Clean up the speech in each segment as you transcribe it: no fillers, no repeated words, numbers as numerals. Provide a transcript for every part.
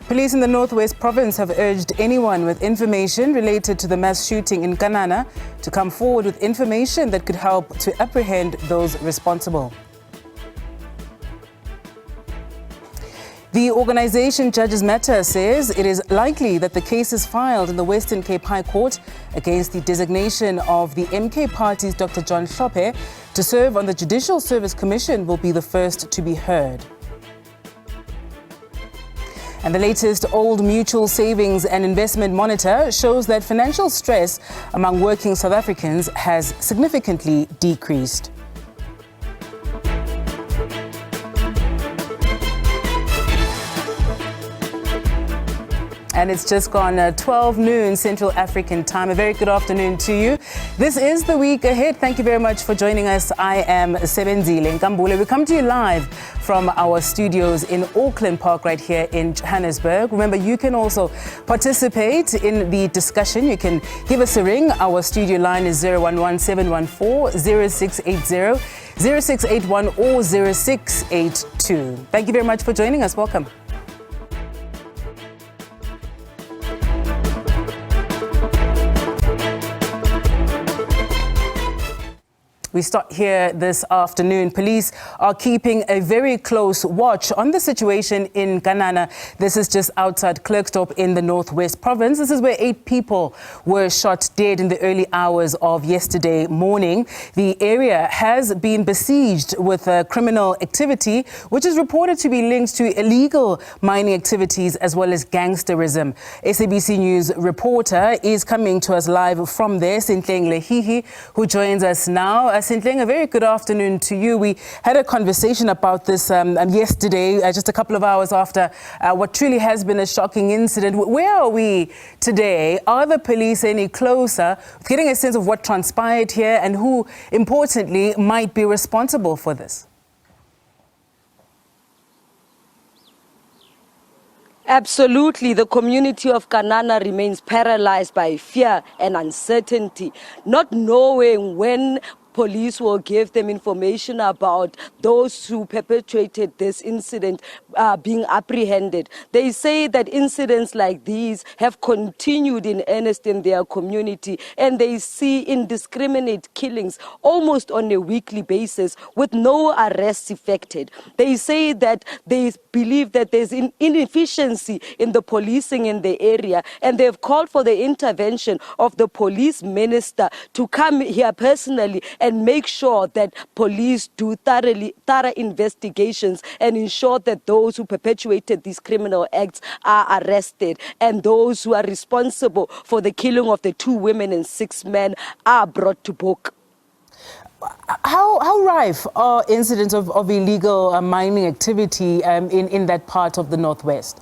Police in the Northwest Province have urged anyone with information related to the mass shooting in Ganana to come forward with information that could help to apprehend those responsible. The organization Judges Matter says it is likely that the cases filed in the Western Cape High Court against the designation of the MK Party's Dr. John Hlophe to serve on the Judicial Service Commission will be the first to be heard. And the latest Old Mutual Savings and Investment Monitor shows that financial stress among working South Africans has significantly decreased. And it's just gone 12 noon Central African time. A very good afternoon to you. This is the week ahead. Thank you very much for joining us. I am Sebenzile Nkambule. We come to you live from our studios in Auckland Park right here in Johannesburg. Remember, you can also participate in the discussion. You can give us a ring. Our studio line is 011-714-0680, 0681 or 0682. Thank you very much for joining us. Welcome. We start here this afternoon. Police are keeping a very close watch on the situation in Ganana. This is just outside Klerksdorp in the Northwest Province. This is where 8 people were shot dead in the early hours of yesterday morning. The area has been besieged with criminal activity, which is reported to be linked to illegal mining activities as well as gangsterism. SABC News reporter is coming to us live from there, Sintleng Lehihi, who joins us now. Sintleng, a very good afternoon to you. We had a conversation about this yesterday, just a couple of hours after what truly has been a shocking incident. Where are we today? Are the police any closer with getting a sense of what transpired here and who, importantly, might be responsible for this? Absolutely. The community of Ganana remains paralyzed by fear and uncertainty, not knowing when police will give them information about those who perpetrated this incident being apprehended. They say that incidents like these have continued in earnest in their community, and they see indiscriminate killings almost on a weekly basis with no arrests effected. They say that they believe that there's an inefficiency in the policing in the area, and they've called for the intervention of the police minister to come here personally and make sure that police do thorough investigations and ensure that those who perpetuated these criminal acts are arrested, and those who are responsible for the killing of the 2 women and 6 men are brought to book. How rife are incidents of illegal mining activity in that part of the Northwest?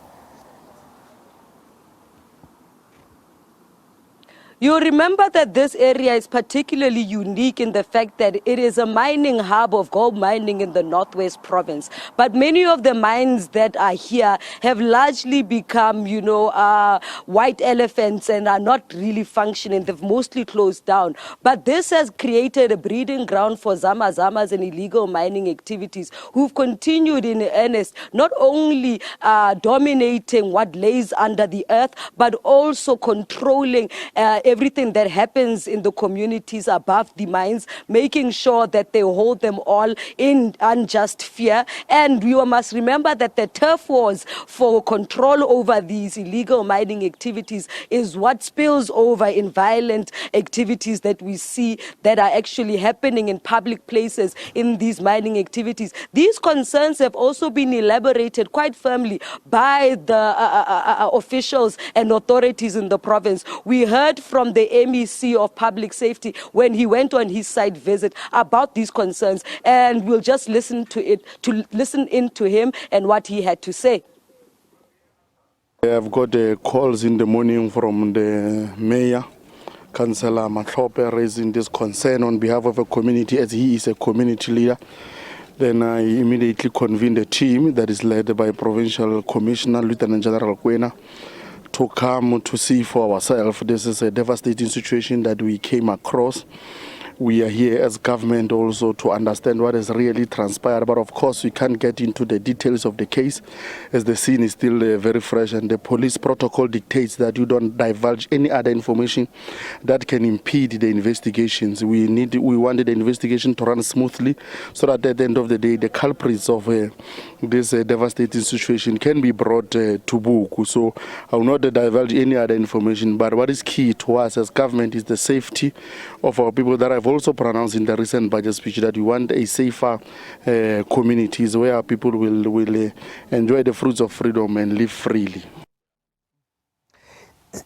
You remember that this area is particularly unique in the fact that it is a mining hub of gold mining in the Northwest Province. But many of the mines that are here have largely become, white elephants and are not really functioning. They've mostly closed down. But this has created a breeding ground for zamazamas and illegal mining activities who've continued in earnest, not only dominating what lays under the earth, but also controlling everything that happens in the communities above the mines, making sure that they hold them all in unjust fear. And we must remember that the turf wars for control over these illegal mining activities is what spills over in violent activities that we see that are actually happening in public places in these mining activities. These concerns have also been elaborated quite firmly by the officials and authorities in the province. We heard from the MEC of Public Safety when he went on his site visit about these concerns, and we'll just listen into him and what he had to say. I've got calls in the morning from the mayor, Councillor Hlophe, raising this concern on behalf of a community, as he is a community leader. Then I immediately convened a team that is led by Provincial Commissioner Lieutenant General Kwena to come to see for ourselves. This is a devastating situation that we came across. we are here as government also to understand what has really transpired. But of course, we can't get into the details of the case as the scene is still very fresh, and the police protocol dictates that you don't divulge any other information that can impede the investigations. We wanted the investigation to run smoothly so that at the end of the day, the culprits of this devastating situation can be brought to book. So I will not divulge any other information, but what is key to us as government is the safety of our people that I've also pronounced in the recent budget speech, that we want a safer communities where our people will enjoy the fruits of freedom and live freely.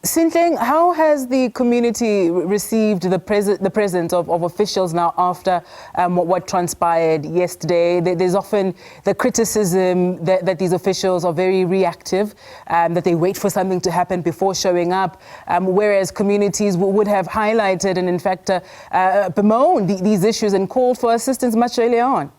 Sintleng, how has the community received the presence of officials now after what transpired yesterday? There's often the criticism that these officials are very reactive, that they wait for something to happen before showing up, whereas communities would have highlighted and in fact bemoaned these issues and called for assistance much earlier on.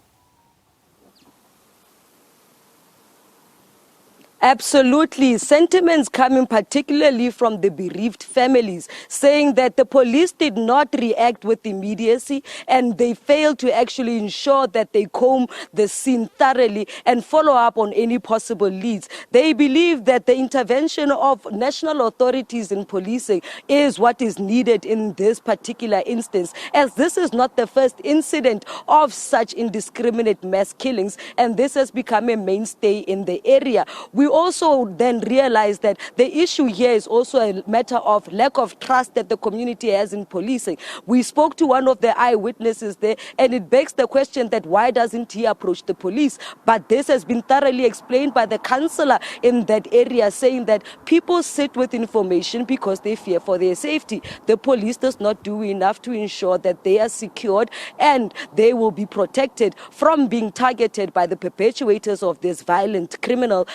Absolutely. Sentiments coming particularly from the bereaved families, saying that the police did not react with immediacy and they failed to actually ensure that they comb the scene thoroughly and follow up on any possible leads. They believe that the intervention of national authorities in policing is what is needed in this particular instance, as this is not the first incident of such indiscriminate mass killings, and this has become a mainstay in the area. We also then realize that the issue here is also a matter of lack of trust that the community has in policing. We spoke to one of the eyewitnesses there, and it begs the question that why doesn't he approach the police? But this has been thoroughly explained by the councillor in that area, saying that people sit with information because they fear for their safety. The police does not do enough to ensure that they are secured and they will be protected from being targeted by the perpetuators of this violent criminal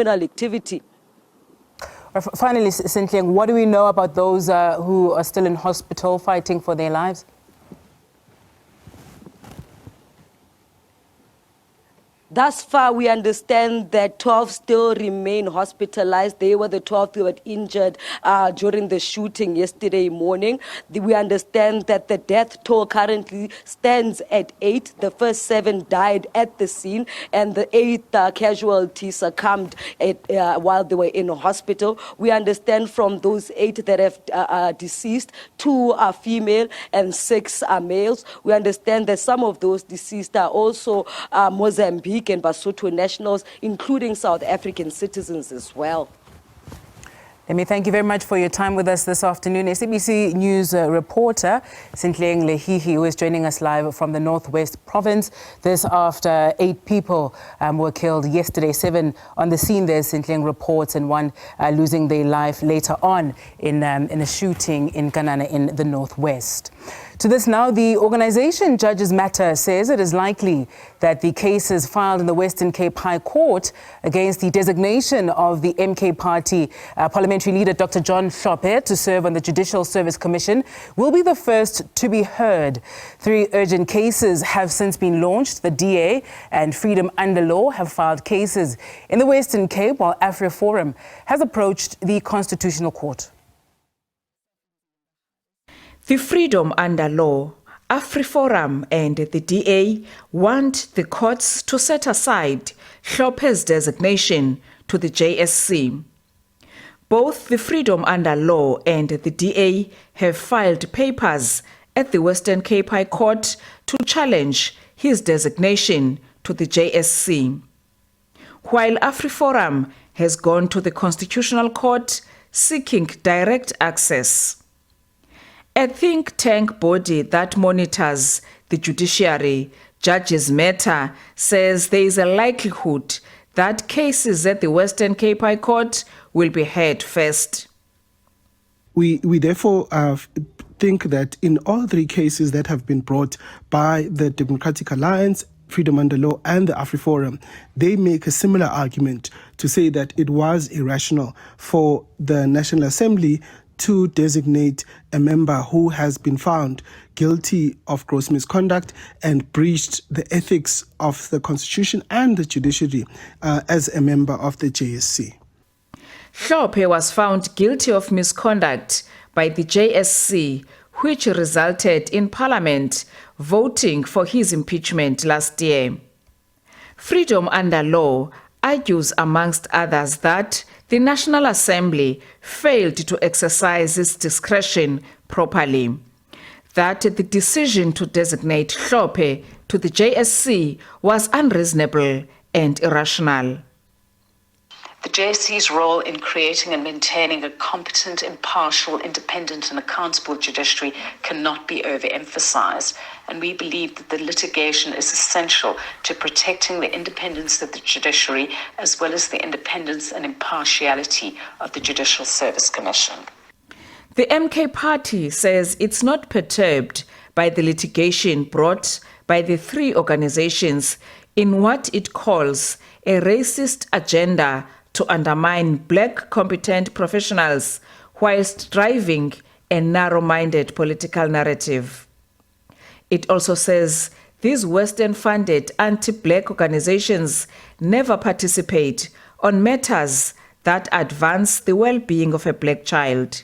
activity. Finally, Sintleng, what do we know about those who are still in hospital fighting for their lives? Thus far, we understand that 12 still remain hospitalized. They were the 12 who were injured during the shooting yesterday morning. We understand that the death toll currently stands at 8. The first 7 died at the scene, and the 8th casualty succumbed while they were in a hospital. We understand from those 8 that have deceased, 2 are female and 6 are males. We understand that some of those deceased are also Mozambique and Basotho nationals, including South African citizens as well. Let me thank you very much for your time with us this afternoon. SABC News reporter Sintleng Lehihi, who is joining us live from the Northwest Province. This after 8 people were killed yesterday, 7 on the scene there, Sintleng reports, and 1 losing their life later on in a shooting in Ganana in the Northwest. To this now, the organization Judges Matter says it is likely that the cases filed in the Western Cape High Court against the designation of the MK Party parliamentary leader Dr. John Hlophe to serve on the Judicial Service Commission will be the first to be heard. 3 urgent cases have since been launched. The DA and Freedom Under Law have filed cases in the Western Cape, while AfriForum has approached the Constitutional Court. The Freedom Under Law, AfriForum and the DA want the courts to set aside Hlophe's designation to the JSC. Both the Freedom Under Law and the DA have filed papers at the Western Cape High Court to challenge his designation to the JSC, while AfriForum has gone to the Constitutional Court seeking direct access. A think tank body that monitors the judiciary, Judges Matter, says there is a likelihood that cases at the Western Cape High Court will be heard first. We therefore think that in all 3 cases that have been brought by the Democratic Alliance, Freedom Under Law and the AfriForum, they make a similar argument to say that it was irrational for the National Assembly to designate a member who has been found guilty of gross misconduct and breached the ethics of the Constitution and the judiciary as a member of the JSC. Hlophe was found guilty of misconduct by the JSC, which resulted in Parliament voting for his impeachment last year. Freedom Under Law argues, amongst others, that the National Assembly failed to exercise its discretion properly, that the decision to designate Hlophe to the JSC was unreasonable and irrational. The JSC's role in creating and maintaining a competent, impartial, independent and accountable judiciary cannot be overemphasized, and we believe that the litigation is essential to protecting the independence of the judiciary as well as the independence and impartiality of the Judicial Service Commission. The MK Party says it's not perturbed by the litigation brought by the three organizations in what it calls a racist agenda to undermine black competent professionals whilst driving a narrow-minded political narrative. It also says these Western-funded anti-black organizations never participate on matters that advance the well-being of a black child.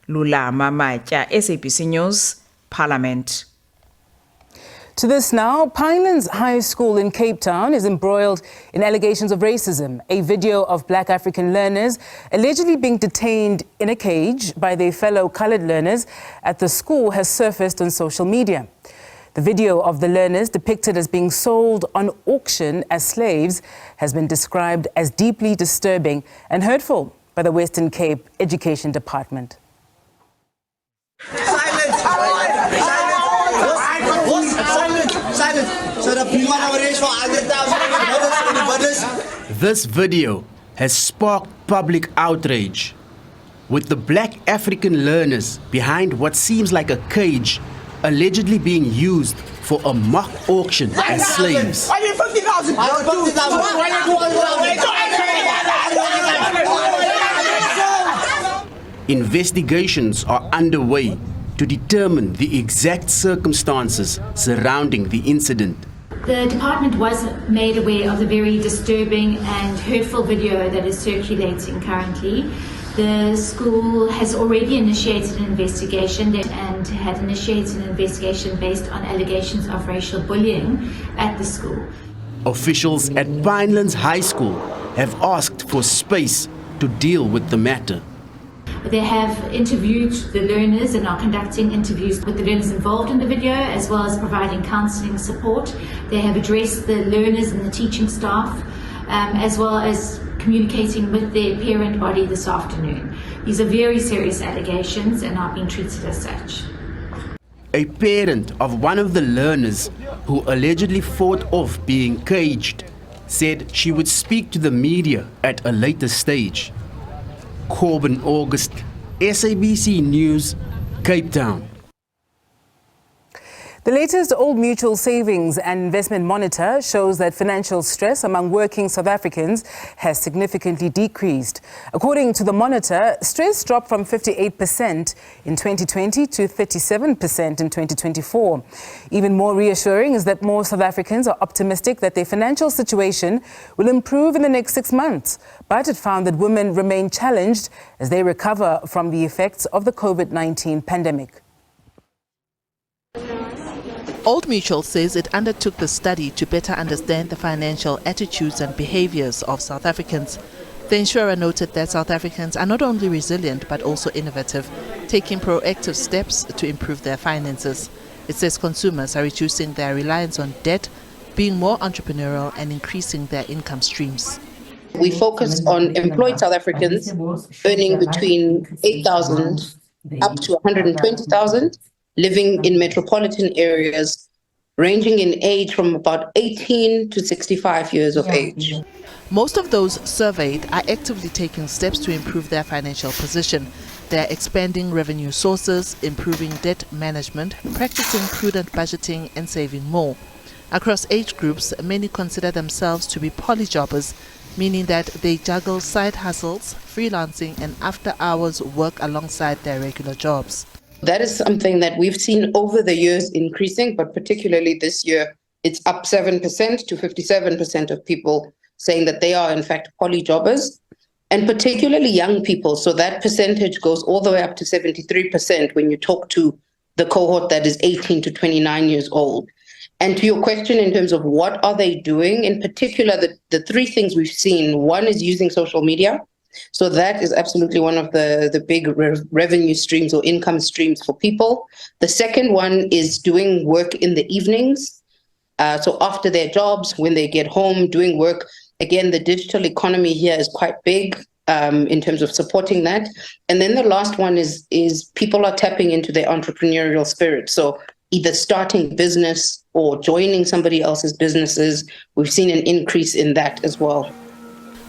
Lula Mamatya, SABC News, Parliament. To this now, Pinelands High School in Cape Town is embroiled in allegations of racism. A video of black African learners allegedly being detained in a cage by their fellow coloured learners at the school has surfaced on social media. The video of the learners depicted as being sold on auction as slaves has been described as deeply disturbing and hurtful by the Western Cape Education Department. This video has sparked public outrage, with the black African learners behind what seems like a cage allegedly being used for a mock auction as slaves. Investigations are underway to determine the exact circumstances surrounding the incident. The department was made aware of the very disturbing and hurtful video that is circulating currently. The school has already initiated an investigation and had initiated an investigation based on allegations of racial bullying at the school. Officials at Pinelands High School have asked for space to deal with the matter. They have interviewed the learners and are conducting interviews with the learners involved in the video, as well as providing counselling support. They have addressed the learners and the teaching staff, as well as communicating with their parent body this afternoon. These are very serious allegations and are being treated as such. A parent of one of the learners who allegedly fought off being caged said she would speak to the media at a later stage. Corbin August, SABC News, Cape Town. The latest Old Mutual Savings and Investment Monitor shows that financial stress among working South Africans has significantly decreased. According to the monitor, stress dropped from 58% in 2020 to 37% in 2024. Even more reassuring is that more South Africans are optimistic that their financial situation will improve in the next 6 months. But it found that women remain challenged as they recover from the effects of the COVID-19 pandemic. Old Mutual says it undertook the study to better understand the financial attitudes and behaviors of South Africans. The insurer noted that South Africans are not only resilient but also innovative, taking proactive steps to improve their finances. It says consumers are reducing their reliance on debt, being more entrepreneurial and increasing their income streams. We focus on employed South Africans earning between 8,000 up to 120,000. Living in metropolitan areas, ranging in age from about 18 to 65 years of age. Most of those surveyed are actively taking steps to improve their financial position. They are expanding revenue sources, improving debt management, practicing prudent budgeting and saving more. Across age groups, many consider themselves to be polyjobbers, meaning that they juggle side hustles, freelancing and after-hours work alongside their regular jobs. That is something that we've seen over the years increasing, but particularly this year, it's up 7% to 57% of people saying that they are in fact polyjobbers, and particularly young people. So that percentage goes all the way up to 73% when you talk to the cohort that is 18 to 29 years old. And to your question in terms of what are they doing, in particular, the three things we've seen, one is using social media. So that is absolutely one of the big revenue streams or income streams for people. The second one is doing work in the evenings. So after their jobs, when they get home, doing work. Again, the digital economy here is quite big in terms of supporting that. And then the last one is people are tapping into their entrepreneurial spirit. So either starting business or joining somebody else's businesses. We've seen an increase in that as well.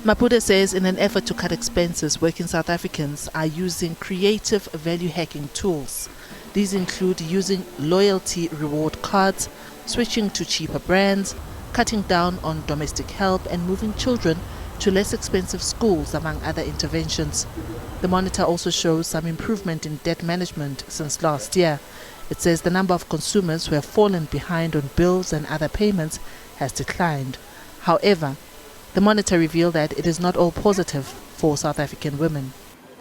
Mapude says in an effort to cut expenses, working South Africans are using creative value hacking tools. These include using loyalty reward cards, switching to cheaper brands, cutting down on domestic help and moving children to less expensive schools, among other interventions. The monitor also shows some improvement in debt management since last year. It says the number of consumers who have fallen behind on bills and other payments has declined. However, the monitor revealed that it is not all positive for South African women.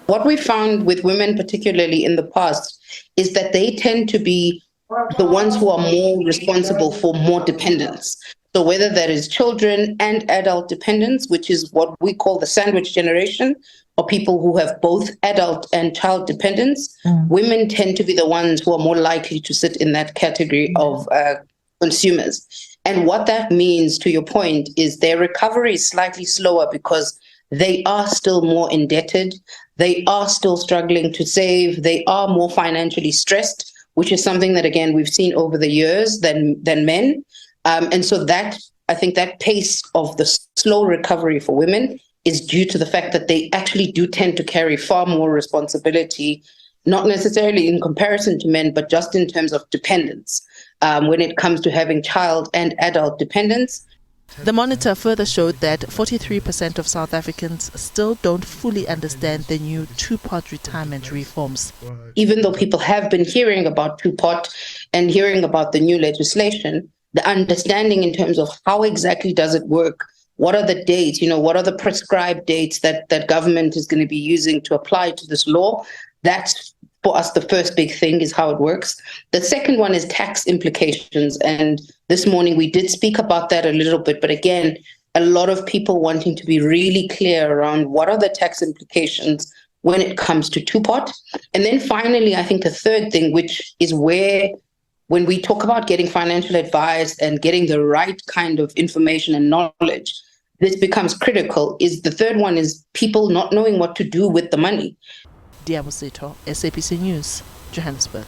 What we found with women, particularly in the past, is that they tend to be the ones who are more responsible for more dependence. So whether that is children and adult dependents, which is what we call the sandwich generation, or people who have both adult and child dependents, women tend to be the ones who are more likely to sit in that category of consumers. And what that means, to your point, is their recovery is slightly slower because they are still more indebted. They are still struggling to save. They are more financially stressed, which is something that, again, we've seen over the years than men. And so that, I think that pace of the slow recovery for women is due to the fact that they actually do tend to carry far more responsibility, not necessarily in comparison to men, but just in terms of dependence. When it comes to having child and adult dependents. The monitor further showed that 43% of South Africans still don't fully understand the new two-pot retirement reforms. Even though people have been hearing about two-pot and hearing about the new legislation, the understanding in terms of how exactly does it work, what are the dates, what are the prescribed dates that government is going to be using to apply to this law, that's for us, the first big thing is how it works. The second one is tax implications. And this morning we did speak about that a little bit. But again, a lot of people wanting to be really clear around what are the tax implications when it comes to two-pot. And then finally, I think the third thing, which is where when we talk about getting financial advice and getting the right kind of information and knowledge, this becomes critical, is the third one is people not knowing what to do with the money. Diabosito, SABC News, Johannesburg.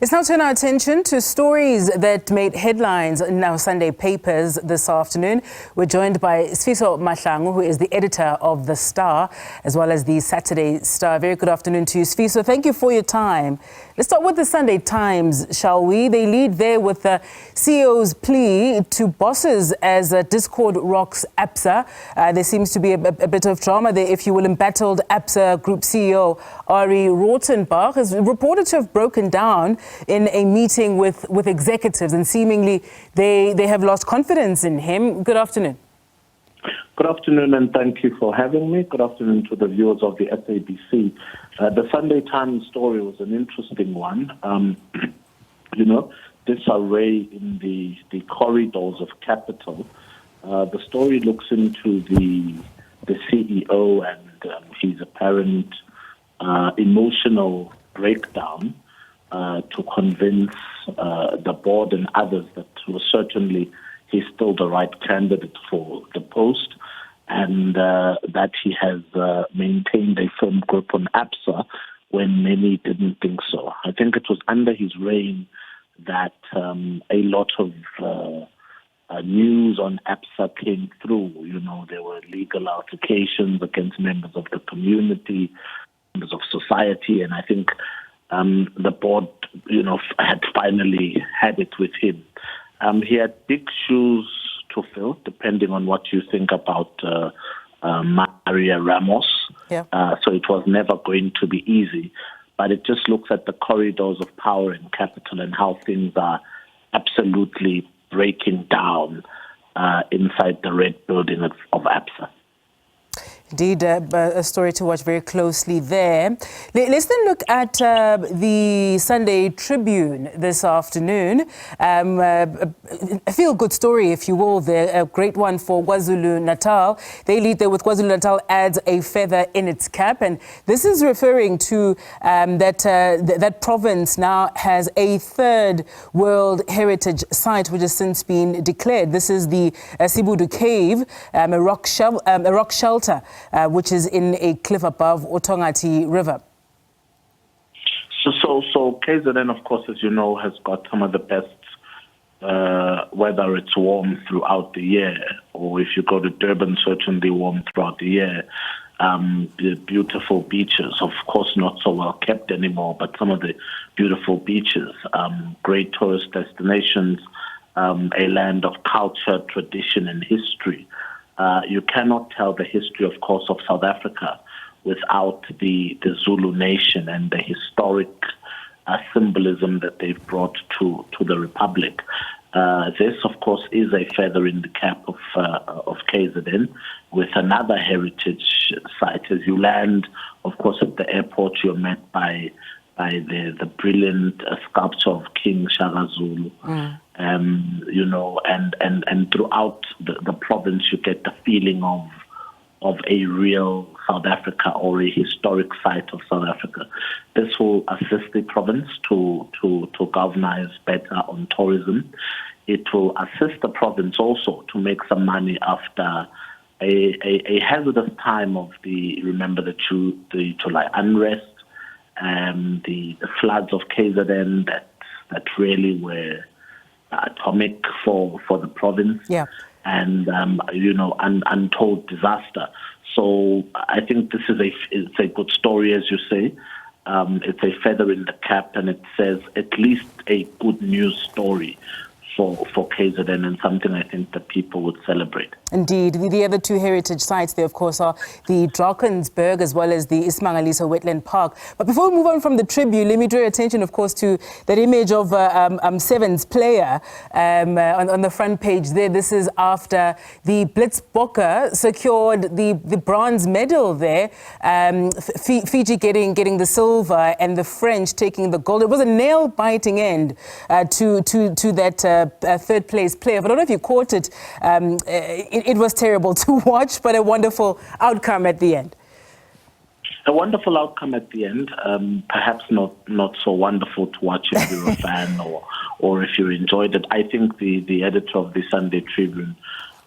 Let's now turn our attention to stories that made headlines in our Sunday papers this afternoon. We're joined by Sfiso Mahlangu, who is the editor of The Star, as well as the Saturday Star. Very good afternoon to you, Sfiso. Thank you for your time. Let's start with the Sunday Times, shall we? They lead there with the CEO's plea to bosses as discord rocks Absa. There seems to be a bit of drama there, if you will. Embattled Absa Group CEO Ari Rautenbach is reported to have broken down in a meeting with executives, and seemingly they have lost confidence in him. Good afternoon. Good afternoon, and thank you for having me. Good afternoon to the viewers of the SABC. The Sunday Times story was an interesting one. Disarray in the corridors of capital. The story looks into the CEO and his apparent emotional breakdown to convince the board and others that certainly he's still the right candidate for the post, and that he has maintained a firm grip on Absa when many didn't think so. I think it was under his reign that a lot of news on Absa came through. There were legal altercations against members of the community, members of society, and I think the board, had finally had it with him. He had big shoes to fill, depending on what you think about Maria Ramos. Yeah. So it was never going to be easy. But it just looks at the corridors of power and capital and how things are absolutely breaking down inside the red building of Absa. Indeed, a story to watch very closely there. Let's then look at the Sunday Tribune this afternoon. A feel-good story, if you will, there. A great one for KwaZulu-Natal. They lead there with KwaZulu-Natal adds a feather in its cap. And this is referring to that province now has a third World Heritage Site, which has since been declared. This is the Sibudu Cave, a rock shelter, which is in a cliff above Otongati River. So KZN, of course, as you know, has got some of the best, whether it's warm throughout the year, or if you go to Durban, certainly warm throughout the year. The beautiful beaches, of course, not so well kept anymore, but some of the beautiful beaches, great tourist destinations, a land of culture, tradition, and history. You cannot tell the history, of course, of South Africa without the Zulu nation and the historic symbolism that they've brought to the Republic. This, of course, is a feather in the cap of KZN with another heritage site. As you land, of course, at the airport, you're met by the brilliant sculpture of King Shaka Zulu. You know, and throughout the province, you get the feeling of a real South Africa or a historic site of South Africa. This will assist the province to galvanize better on tourism. It will assist the province also to make some money after a hazardous time of the July unrest, the floods of KZN that really were atomic for the province. Yeah. And untold disaster. So I think this is it's a good story, as you say. It's a feather in the cap, and it says at least a good news story for KZN, and something I think that people would celebrate. Indeed. The other two heritage sites there, of course, are the Drakensberg as well as the Ismangaliso Wetland Park. But before we move on from the Tribune, let me draw your attention, of course, to that image of Seven's player on the front page there. This is after the Blitzbokke secured the bronze medal there. Fiji getting the silver and the French taking the gold. It was a nail-biting end to that third place player. But I don't know if you caught it. It was terrible to watch, but a wonderful outcome at the end. A wonderful outcome at the end. Perhaps not so wonderful to watch if you're a fan or if you enjoyed it. I think the editor of the Sunday Tribune,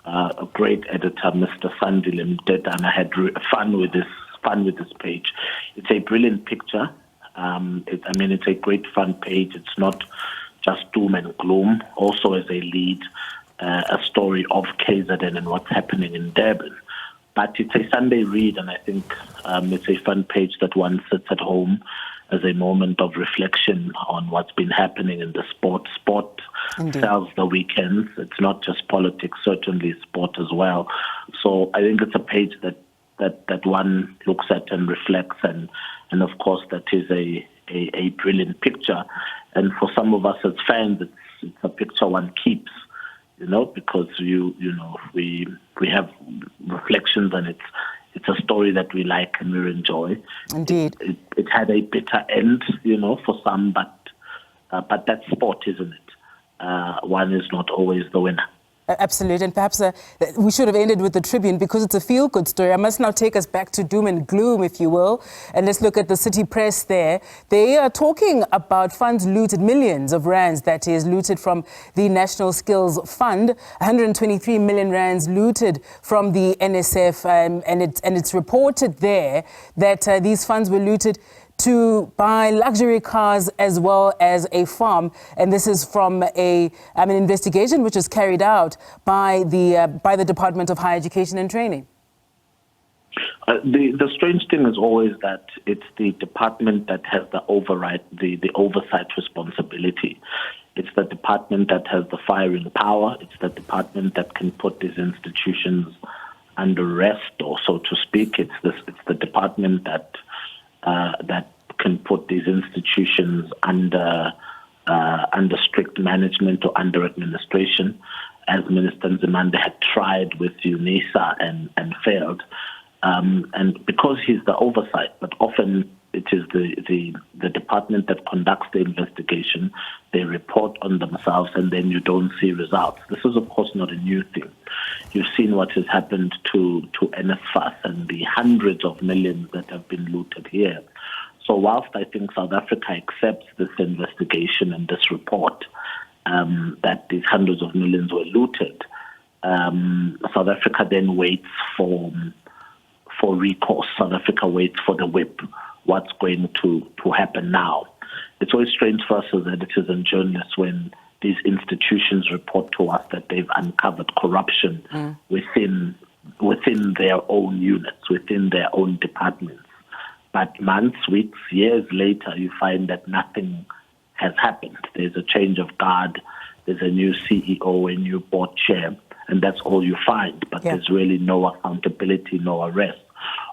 a great editor, Mr. Sandile Mdedana, had fun with this page. It's a brilliant picture. It's a great fun page. It's not just doom and gloom. Also, as a lead, a story of KZN and what's happening in Durban. But it's a Sunday read, and I think it's a fun page that one sits at home as a moment of reflection on what's been happening in the sport. Sport sells the weekends. It's not just politics, certainly sport as well. So I think it's a page that one looks at and reflects, and of course that is a brilliant picture. And for some of us as fans, it's a picture one keeps. Because we have reflections, and it's a story that we like and we enjoy. Indeed, it had a bitter end, for some, but that's sport, isn't it? One is not always the winner. Absolutely, and perhaps we should have ended with the Tribune because it's a feel-good story. I must now take us back to doom and gloom, if you will, and let's look at the City Press there. They are talking about funds looted, millions of rands, that is, looted from the National Skills Fund, 123 million rands looted from the NSF, and it's reported there that these funds were looted to buy luxury cars as well as a farm, and this is from an investigation which was carried out by the Department of Higher Education and Training. The strange thing is always that it's the department that has the oversight responsibility. It's the department that has the firing power. It's the department that can put these institutions under arrest, or so to speak. It's the department that can put these institutions under strict management or under administration, as Minister Nzimande had tried with UNISA and failed. And because he's the oversight, but often it is the department that conducts the investigation, they report on themselves and then you don't see results. This is, of course, not a new thing. You've seen what has happened to NSFAS and the hundreds of millions that have been looted here. So whilst I think South Africa accepts this investigation and this report, that these hundreds of millions were looted, South Africa then waits for recourse. South Africa waits for the whip. What's going to happen now? It's always strange for us as editors and journalists when these institutions report to us that they've uncovered corruption within their own units, within their own departments. But months, weeks, years later, you find that nothing has happened. There's a change of guard, there's a new CEO, a new board chair, and that's all you find. But there's really no accountability, no arrest.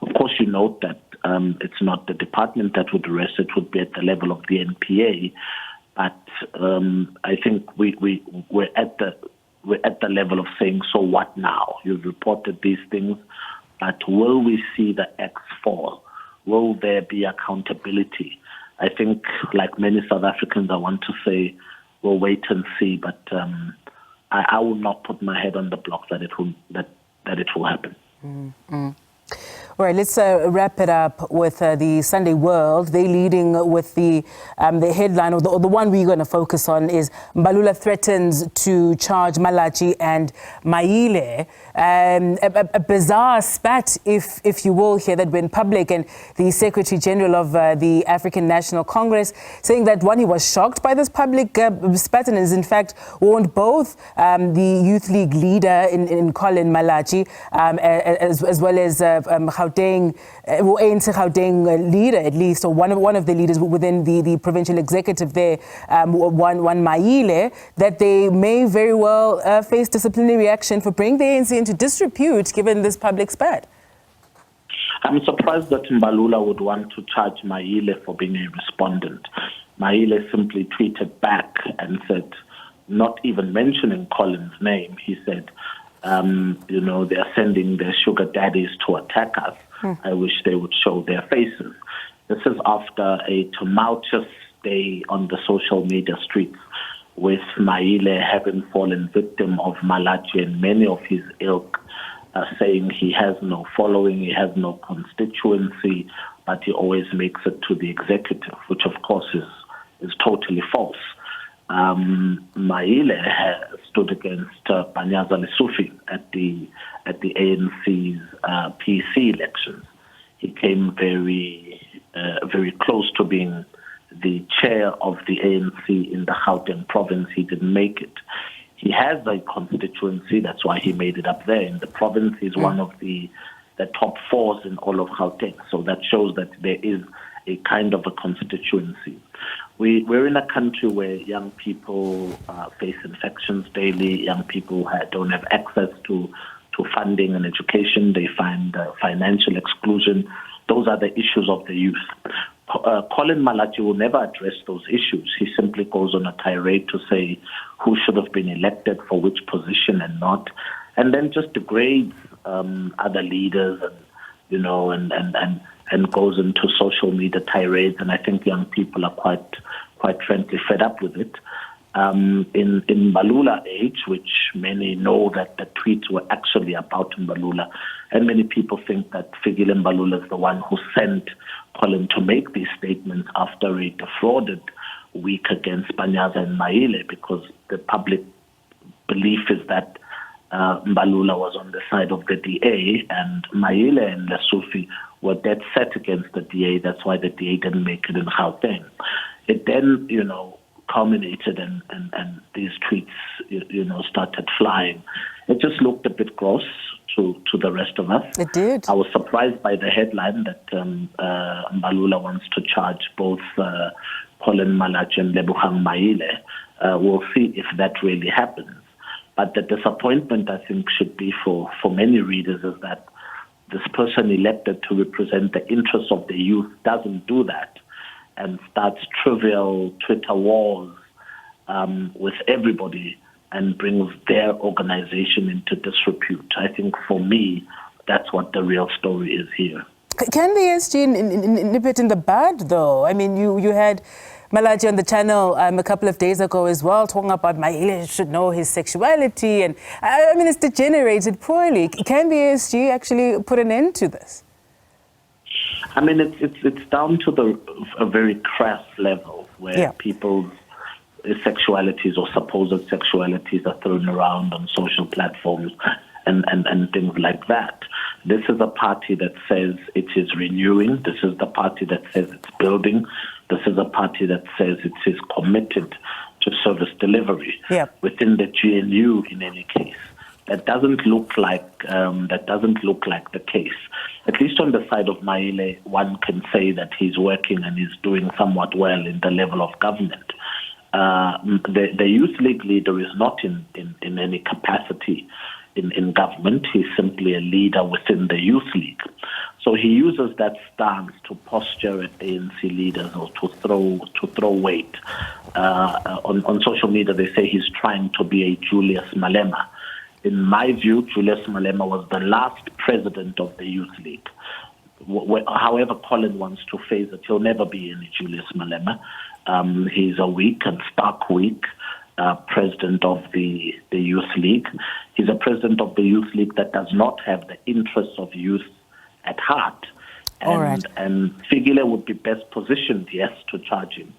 Of course, you note that it's not the department that would arrest, it would be at the level of the NPA. But I think we're at the level of saying, so what now? You've reported these things, but will we see the X fall? Will there be accountability? I think, like many South Africans, I want to say, we'll wait and see. But I will not put my head on the block that it will happen. Mm-hmm. All right, let's wrap it up with the Sunday World. They leading with the headline, or the one we're going to focus on, is Balula threatens to charge Malachi and Maile. A bizarre spat, if you will, here that went public, and the Secretary General of the African National Congress saying that, one, he was shocked by this public spat and has in fact warned both the Youth League leader in Colin Malachi as well as Gauteng leader, at least, or one of the leaders within the provincial executive there, one Maile, that they may very well face disciplinary action for bringing the ANC into disrepute given this public spat. I'm surprised that Balula would want to charge Maile for being a respondent. Maile simply tweeted back and said, not even mentioning Colin's name, he said, they are sending their sugar daddies to attack us. I wish they would show their faces. This is after a tumultuous day on the social media streets, with Maile having fallen victim of Malachi and many of his ilk, saying he has no following, he has no constituency, but he always makes it to the executive, which of course is totally false. Maile has stood against Panyaza Lesufi at the ANC's PC elections. He came very close to being the chair of the ANC in the Gauteng province. He didn't make it. He has a constituency, that's why he made it up there. In the province, he's one of the top fours in all of Gauteng. So that shows that there is a kind of a constituency. We're in a country where young people face infections daily. Young people don't have access to funding and education. They find financial exclusion. Those are the issues of the youth. Colin Malachi will never address those issues. He simply goes on a tirade to say who should have been elected for which position and not, and then just degrades other leaders and goes into social media tirades. And I think young people are quite frankly fed up with it. In Balula age, which many know that the tweets were actually about Balula, and many people think that Fikile Balula is the one who sent Colin to make these statements after a defrauded week against Panyaza and Maile, because the public belief is that Balula was on the side of the DA and Maile and Lesufi were dead set against the DA. That's why the DA didn't make it in Gauteng. It then, culminated and these tweets, started flying. It just looked a bit gross to the rest of us. It did. I was surprised by the headline that Balula wants to charge both Colin Malachi and Lebogang Maile. We'll see if that really happens. But the disappointment, I think, should be for many readers is that this person elected to represent the interests of the youth doesn't do that and starts trivial Twitter wars with everybody and brings their organization into disrepute. I think for me, that's what the real story is here. Can the SG nip it in the bud, though? I mean, you had Malachi on the channel a couple of days ago as well, talking about Maile should know his sexuality, and I mean, it's degenerated poorly. Can the SG actually put an end to this? I mean, it's down to a very crass level where people's sexualities or supposed sexualities are thrown around on social platforms and things like that. This is a party that says it is renewing. This is the party that says it's building. This is a party that says it is committed to service delivery within the GNU. In any case, that doesn't look like the case. At least on the side of Maile, one can say that he's working and he's doing somewhat well in the level of government. The youth league leader is not in any capacity in government. He's simply a leader within the youth league. So he uses that stance to posture at ANC leaders or to throw weight. On social media, they say he's trying to be a Julius Malema. In my view, Julius Malema was the last president of the youth league. However Colin wants to phrase it, he'll never be any Julius Malema. He's a weak and stark weak president of the youth league. He's a president of the youth league that does not have the interests of youth at heart. And Figile would be best positioned, yes, to charge him.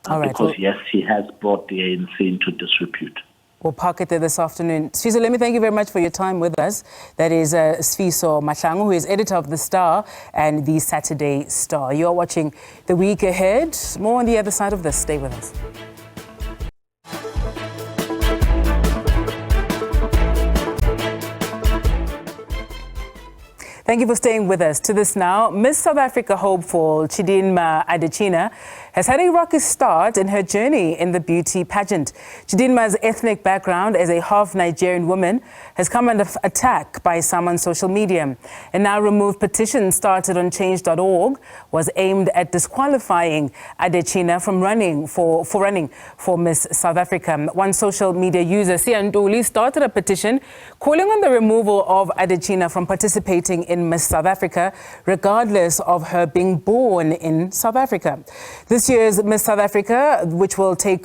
Because, yes, he has brought the ANC into disrepute. We'll park it there this afternoon. Sfiso, let me thank you very much for your time with us. That is Sfiso Mahlangu, who is editor of The Star and The Saturday Star. You are watching The Week Ahead. More on the other side of this. Stay with us. Thank you for staying with us. To this now, Miss South Africa hopeful Chidinma Adetshina has had a rocky start in her journey in the beauty pageant. Chidinma's ethnic background as a half-Nigerian woman has come under attack by some on social media. A now-removed petition started on change.org was aimed at disqualifying Adetshina from running for Miss South Africa. One social media user, Siantuli, started a petition calling on the removal of Adetshina from participating in Miss South Africa, regardless of her being born in South Africa. This year's Miss South Africa, which will take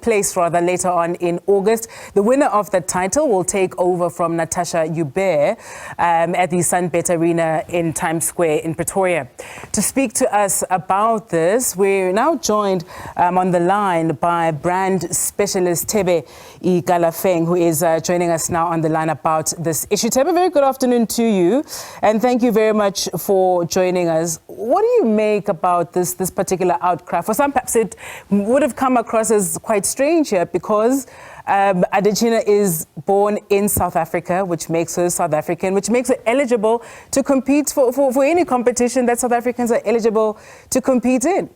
place later on in August, the winner of the title will take over from Natasha Joubert at the Sunbet Arena in Times Square in Pretoria. To speak to us about this, we're now joined on the line by brand specialist Tebe Igalafeng, who is joining us now on the line about this issue. Tebe, very good afternoon to you, and thank you very much for joining us. What do you make about this particular outcry? For some, perhaps it would have come across as quite strange here because Adetshina is born in South Africa, which makes her South African, which makes her eligible to compete for any competition that South Africans are eligible to compete in.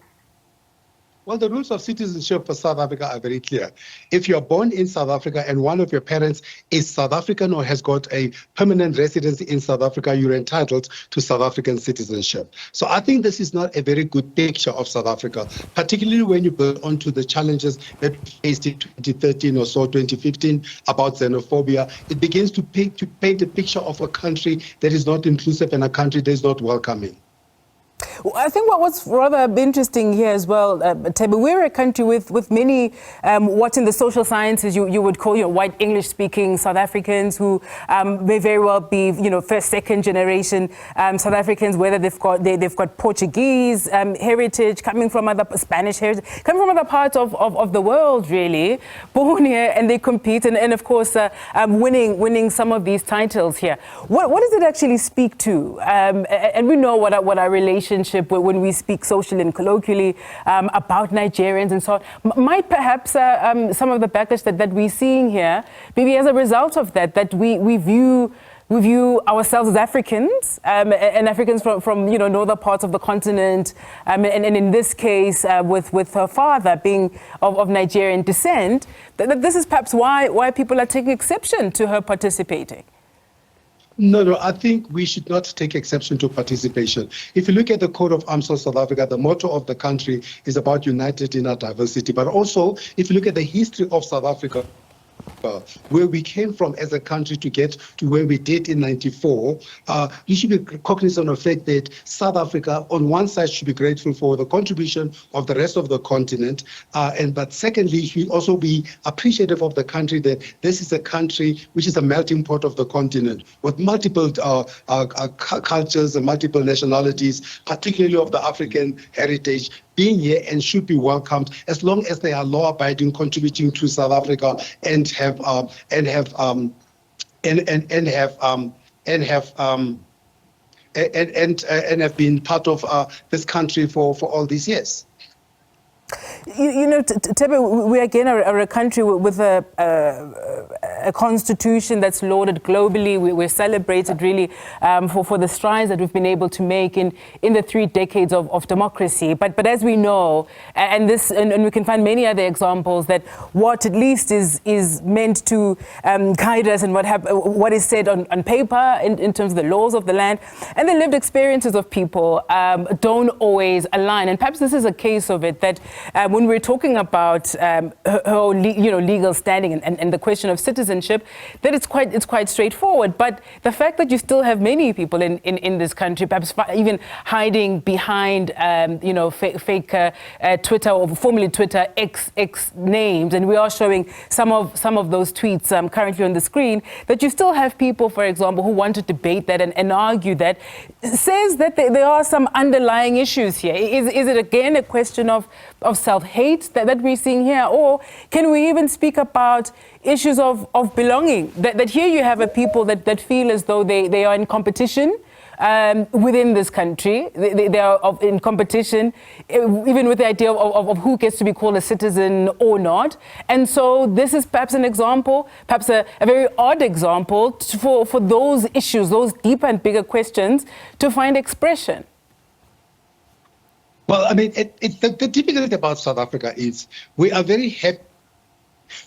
Well, the rules of citizenship for South Africa are very clear. If you're born in South Africa and one of your parents is South African or has got a permanent residency in South Africa, you're entitled to South African citizenship. So I think this is not a very good picture of South Africa, particularly when you build onto the challenges that we faced in 2013 or so, 2015, about xenophobia. It begins to paint a picture of a country that is not inclusive and a country that is not welcoming. I think what's rather interesting here as well, Tebe, we're a country with many, what in the social sciences you would call white English-speaking South Africans who may very well be first, second generation South Africans, whether they've got Portuguese heritage, coming from Spanish heritage, coming from other parts of the world really, born here, and they compete and of course winning some of these titles here. What does it actually speak to? And we know what our relationship when we speak socially and colloquially about Nigerians and so on, might perhaps some of the backlash that we're seeing here, maybe as a result of that we view ourselves as Africans and Africans from northern parts of the continent, and in this case with her father being of Nigerian descent, that this is perhaps why people are taking exception to her participating. No, I think we should not take exception to participation. If you look at the Code of Arms of South Africa, the motto of the country is about united in our diversity. But also, if you look at the history of South Africa, where we came from as a country to get to where we did in '94, you should be cognizant of the fact that South Africa, on one side, should be grateful for the contribution of the rest of the continent, but secondly, should also be appreciative of the country that this is a country which is a melting pot of the continent with multiple cultures and multiple nationalities, particularly of the African heritage, being here and should be welcomed as long as they are law-abiding, contributing to South Africa and have been part of this country for all these years. You know, Tebe, we again are a country with a constitution that's lauded globally. We're celebrated really for the strides that we've been able to make in the 3 decades of democracy. But as we know, and we can find many other examples, that what at least is meant to guide us and what is said on paper in terms of the laws of the land and the lived experiences of people don't always align. And perhaps this is a case of it, that when we're talking about her legal standing and the question of citizenship, that it's quite straightforward. But the fact that you still have many people in this country, perhaps even hiding behind fake Twitter, or formerly Twitter, X names, and we are showing some of those tweets currently on the screen, that you still have people, for example, who want to debate that and argue that, says that there are some underlying issues here. Is it again a question of self-hate that we're seeing here? Or can we even speak about issues of belonging? That here you have a people that feel as though they are in competition within this country. They are in competition, even with the idea of who gets to be called a citizen or not. And so this is perhaps an example, perhaps a very odd example for those issues, those deeper and bigger questions, to find expression. Well, I mean, the difficulty about South Africa is we are very happy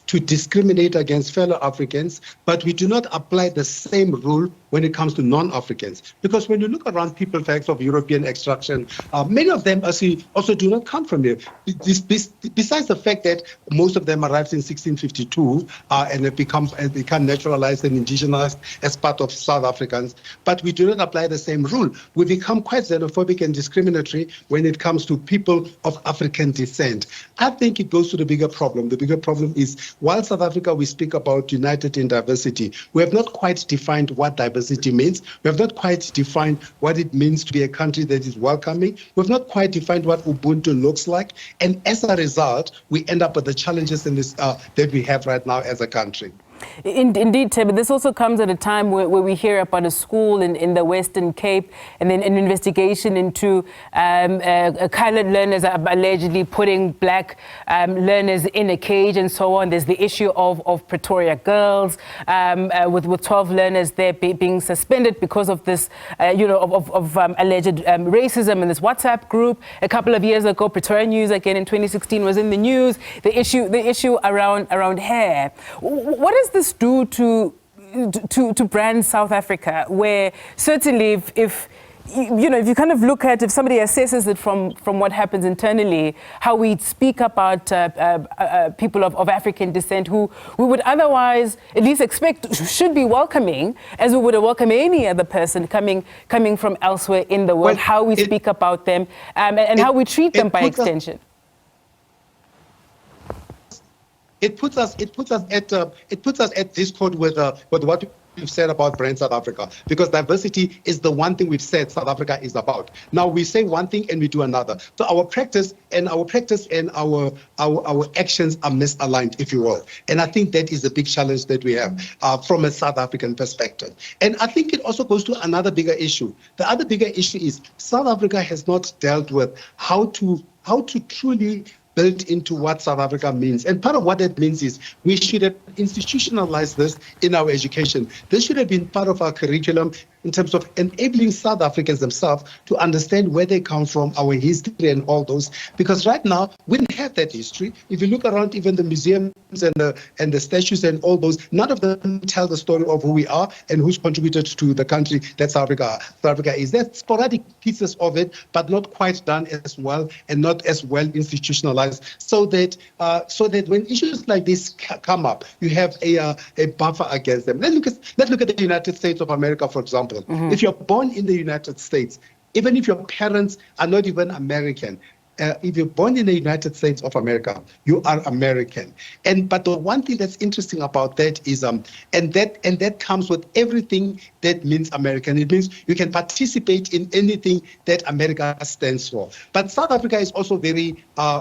to discriminate against fellow Africans, but we do not apply the same rule when it comes to non-Africans. Because when you look around people facts of European extraction, many of them also do not come from here. Besides the fact that most of them arrived in 1652 and have become naturalized and indigenized as part of South Africans, but we do not apply the same rule. We become quite xenophobic and discriminatory when it comes to people of African descent. I think it goes to the bigger problem. The bigger problem is, while South Africa, we speak about united in diversity, we have not quite defined what diversity means. We have not quite defined what it means to be a country that is welcoming. We have not quite defined what Ubuntu looks like. And as a result, we end up with the challenges in this, that we have right now as a country. Indeed, Tebe, this also comes at a time where we hear about a school in the Western Cape, and then an investigation into coloured learners allegedly putting black learners in a cage and so on. There's the issue of Pretoria girls, with 12 learners there being suspended because of this, of alleged racism in this WhatsApp group. A couple of years ago, Pretoria News again in 2016 was in the news. The issue around hair. What does this do to brand South Africa, where certainly if you kind of look at, if somebody assesses it from what happens internally, how we speak about people of African descent who we would otherwise at least expect should be welcoming, as we would welcome any other person coming from elsewhere in the world, how we speak about them and how we treat them by extension. It puts us at discord with what we've said about brand South Africa, because diversity is the one thing we've said South Africa is about. Now we say one thing and we do another. So our practice and our actions are misaligned, if you will. And I think that is a big challenge that we have from a South African perspective. And I think it also goes to another bigger issue. The other bigger issue is South Africa has not dealt with how to truly built into what South Africa means. And part of what that means is we should have institutionalized this in our education. This should have been part of our curriculum in terms of enabling South Africans themselves to understand where they come from, our history and all those. Because right now, we don't have that history. If you look around even the museums and the statues and all those, none of them tell the story of who we are and who's contributed to the country that South Africa is. There's sporadic pieces of it, but not quite done as well and not as well institutionalized, so that when issues like this come up, you have a buffer against them. Let's look at the United States of America, for example. If you're born in the United States, even if your parents are not even American, if you're born in the United States of America, you are American. But the one thing that's interesting about that is, and that comes with everything that means American. It means you can participate in anything that America stands for. But South Africa is also very,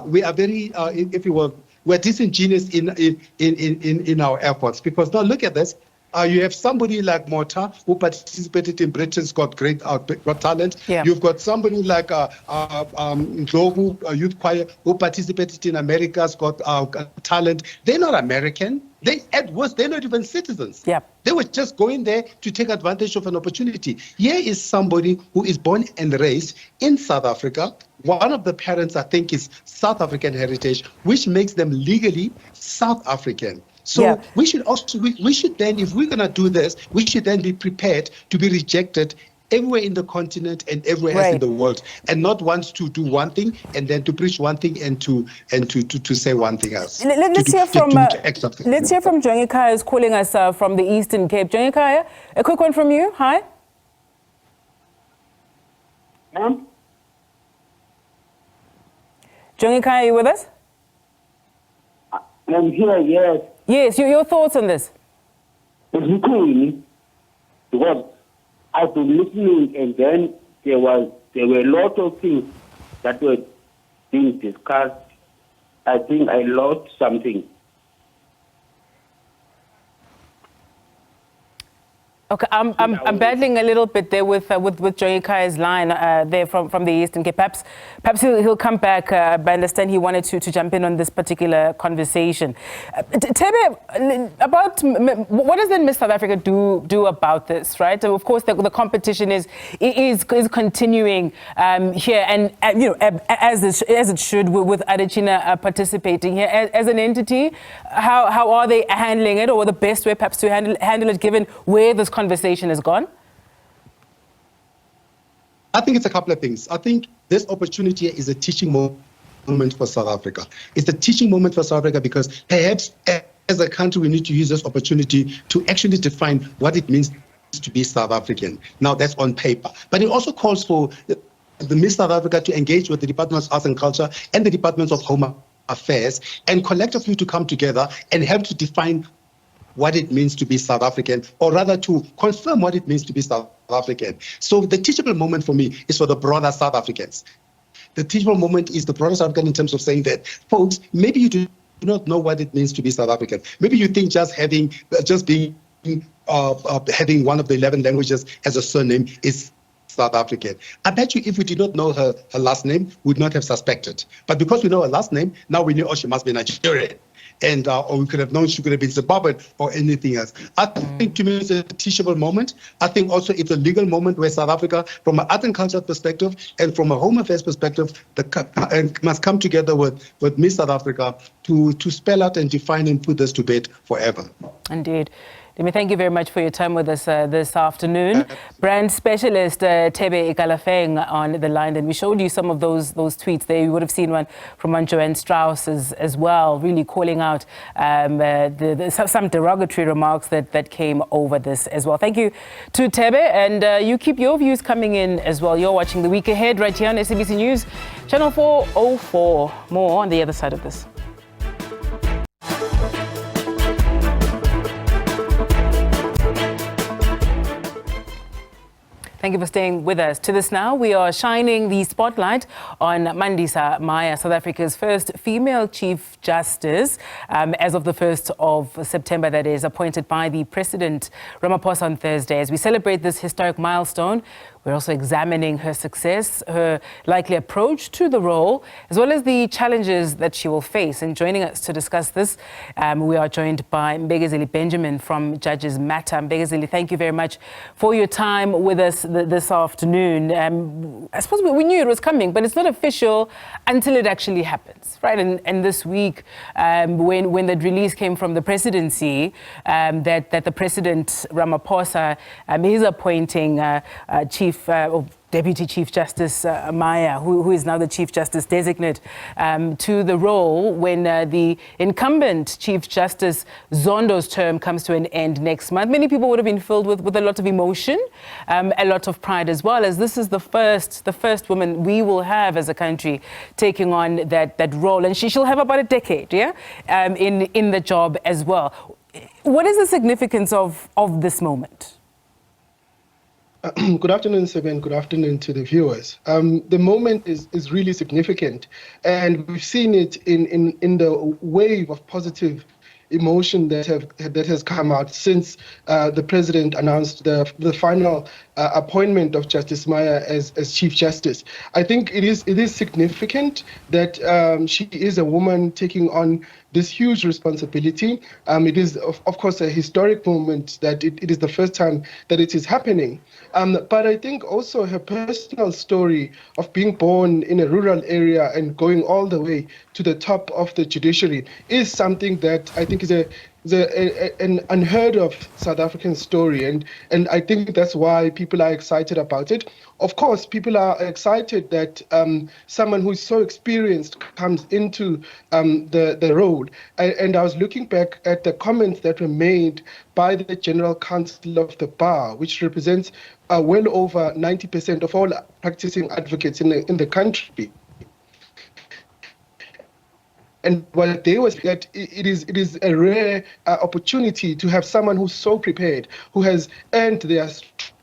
we are very, if you will, we're disingenuous in our efforts, because now look at this. You have somebody like Mota who participated in Britain's Got Talent. Yeah. You've got somebody like Global Youth Choir who participated in America's Got Talent. They're not American. At worst, they're not even citizens. Yeah. They were just going there to take advantage of an opportunity. Here is somebody who is born and raised in South Africa. One of the parents, I think, is South African heritage, which makes them legally South African. So we should also, we should then, if we're going to do this, we should then be prepared to be rejected everywhere in the continent and everywhere else in the world, and not want to do one thing and then to preach one thing and to say one thing else. Let's hear from Jongikaya, who's calling us from the Eastern Cape. Jongikaya, a quick one from you. Hi. Jongikaya, are you with us? I'm here, yes. Yes, your thoughts on this? Because I've been listening, and then there were a lot of things that were being discussed. I think I lost something. Okay, I'm battling a little bit there with Joyika's line there from the Eastern Cape. Perhaps he'll come back. I understand he wanted to jump in on this particular conversation. Tebe, about what does then Miss South Africa do about this, right? So of course, the competition is continuing here, and you know, as it should, with Adechina participating here as an entity. How are they handling it, or the best way perhaps to handle it, given where this conversation has gone? I think it's a couple of things. I think this opportunity is a teaching moment for South Africa. It's a teaching moment for South Africa because perhaps as a country we need to use this opportunity to actually define what it means to be South African. Now that's on paper, but it also calls for the Miss South Africa to engage with the Department of Arts and Culture and the Departments of Home Affairs and collectively to come together and help to define what it means to be South African, or rather to confirm what it means to be South African. So the teachable moment for me is for the broader South Africans. The teachable moment is the broader South African in terms of saying that, folks, maybe you do not know what it means to be South African. Maybe you think having one of the 11 languages as a surname is South African. I bet you if we did not know her last name, we would not have suspected. But because we know her last name, now we know, oh, she must be Nigerian. And or we could have known she could have been Zimbabwean or anything else. I think to me it's a teachable moment. I think also it's a legal moment where South Africa, from an art and culture perspective and from a home affairs perspective, must come together with Miss South Africa to spell out and define and put this to bed forever. Indeed. Let me thank you very much for your time with us this afternoon. Brand specialist Tebe Ikalafeng on the line, and we showed you some of those tweets there. You would have seen one from Joanne Strauss as well, really calling out some derogatory remarks that came over this as well. Thank you to Tebe, and you keep your views coming in as well. You're watching The Week Ahead right here on SABC News, Channel 404. More on the other side of this. Thank you for staying with us. To this now, we are shining the spotlight on Mandisa Maya, South Africa's first female Chief Justice, as of the 1st of September, that is, appointed by the President Ramaphosa on Thursday. As we celebrate this historic milestone, We're also examining her success, her likely approach to the role, as well as the challenges that she will face. And joining us to discuss this, we are joined by Mbegezeli Benjamin from Judges Matter. Mbegezeli, thank you very much for your time with us this afternoon. I suppose we knew it was coming, but it's not official until it actually happens, right? And this week, when the release came from the presidency, that the President Ramaphosa is appointing Deputy Chief Justice Maya, who is now the Chief Justice designate, to the role when the incumbent Chief Justice Zondo's term comes to an end next month. Many people would have been filled with a lot of emotion, a lot of pride as well, as this is the first woman we will have as a country taking on that role, and she'll have about a decade, in the job as well. What is the significance of this moment? Good afternoon, Seven. Good afternoon to the viewers. The moment is really significant, and we've seen it in the wave of positive emotion that has come out since the president announced the final appointment of Justice Maya as Chief Justice. I think it is significant that she is a woman taking on this huge responsibility. It is, of course, a historic moment that it is the first time that it is happening. But I think also her personal story of being born in a rural area and going all the way to the top of the judiciary is something that I think is an unheard of South African story, and I think that's why people are excited about it. Of course, people are excited that someone who is so experienced comes into the role. And I was looking back at the comments that were made by the General Counsel of the Bar, which represents well over 90% of all practicing advocates in the country. And what they was that it is a rare opportunity to have someone who's so prepared, who has earned their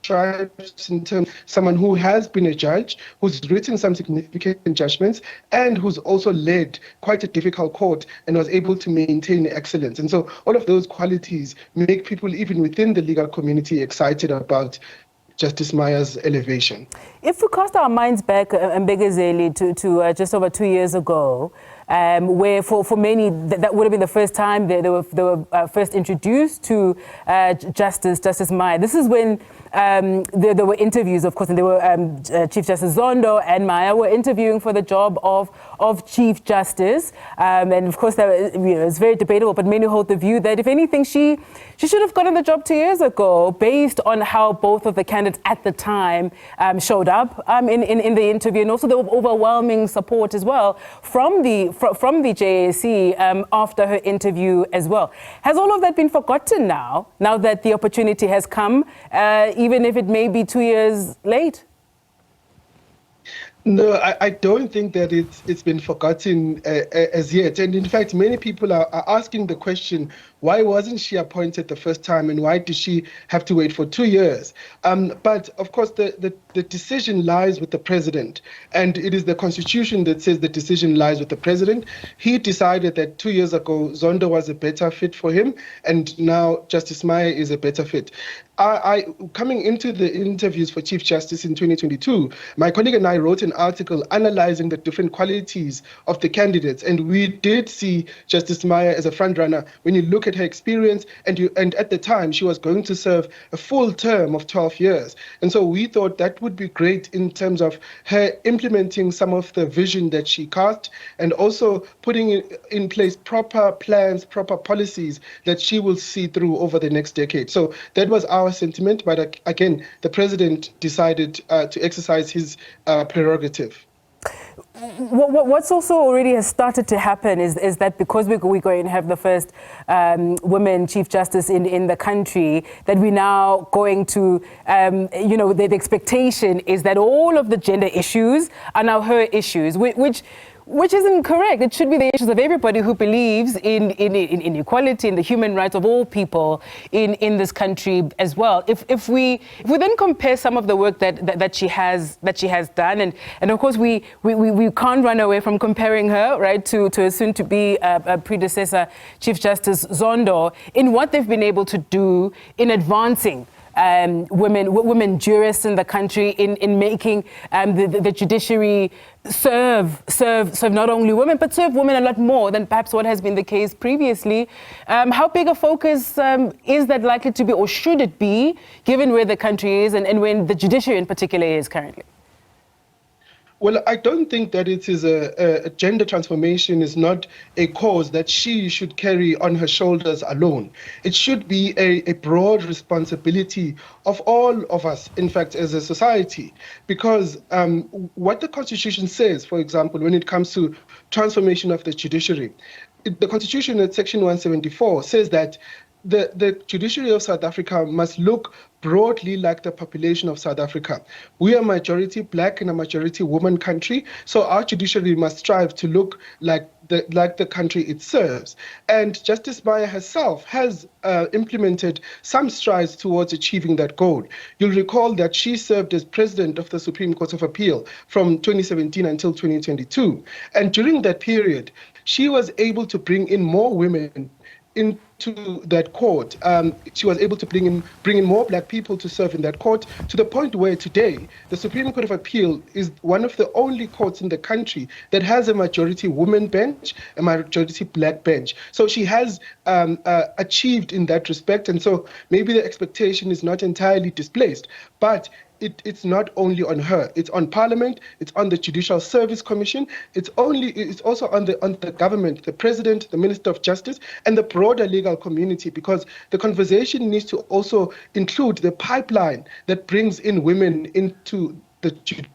stripes in terms, someone who has been a judge, who's written some significant judgments, and who's also led quite a difficult court and was able to maintain excellence. And so all of those qualities make people even within the legal community excited about Justice Maya's elevation. If we cast our minds back, Mbegezeli, to just over 2 years ago, where for many that would have been the first time they were first introduced to Justice Maya. This is when there were interviews, of course, and there were Chief Justice Zondo and Maya were interviewing for the job of Chief Justice, and of course it's very debatable, but many hold the view that if anything she should have gotten the job 2 years ago, based on how both of the candidates at the time showed up in the interview, and also the overwhelming support as well from the JSC after her interview as well. Has all of that been forgotten now that the opportunity has come, even if it may be 2 years late? No, I don't think that it's been forgotten as yet. And in fact, many people are asking the question, why wasn't she appointed the first time, and why did she have to wait for 2 years? But of course, the decision lies with the president, and it is the constitution that says the decision lies with the president. He decided that 2 years ago, Zondo was a better fit for him, and now Justice Maya is a better fit. Coming into the interviews for Chief Justice in 2022, my colleague and I wrote an article analyzing the different qualities of the candidates, and we did see Justice Maya as a frontrunner when you look at her experience, and at the time she was going to serve a full term of 12 years. And so we thought that would be great in terms of her implementing some of the vision that she cast, and also putting in place proper plans, proper policies that she will see through over the next decade. So that was our sentiment, but again, the president decided to exercise his prerogative. What's also already has started to happen is that because we're going to have the first women Chief Justice in the country, that we're now going to, the expectation is that all of the gender issues are now her issues, which isn't correct. It should be the issues of everybody who believes in equality, in the human rights of all people in this country as well. If we then compare some of the work that she has done, and of course we can't run away from comparing her, right, to a soon to be predecessor Chief Justice Zondo, in what they've been able to do in advancing women jurists in the country in making the judiciary serve not only women, but serve women a lot more than perhaps what has been the case previously. How big a focus is that likely to be, or should it be, given where the country is and when the judiciary in particular is currently? Well, I don't think that it is a gender transformation is not a cause that she should carry on her shoulders alone. It should be a broad responsibility of all of us, in fact, as a society, because what the Constitution says, for example, when it comes to transformation of the judiciary, the Constitution at Section 174 says that the judiciary of South Africa must look broadly like the population of South Africa. We are a majority black and a majority woman country, so our judiciary must strive to look like the country it serves. And Justice Maya herself has implemented some strides towards achieving that goal. You'll recall that she served as president of the Supreme Court of Appeal from 2017 until 2022. And during that period, she was able to bring in more women into that court. She was able to bring in more black people to serve in that court, to the point where today the Supreme Court of Appeal is one of the only courts in the country that has a majority women bench, a majority black bench. So she has achieved in that respect, and so maybe the expectation is not entirely displaced, but it's not only on her. It's on Parliament. It's on the Judicial Service Commission. It's also on the government, the President, the Minister of Justice, and the broader legal community, because the conversation needs to also include the pipeline that brings in women into the judiciary.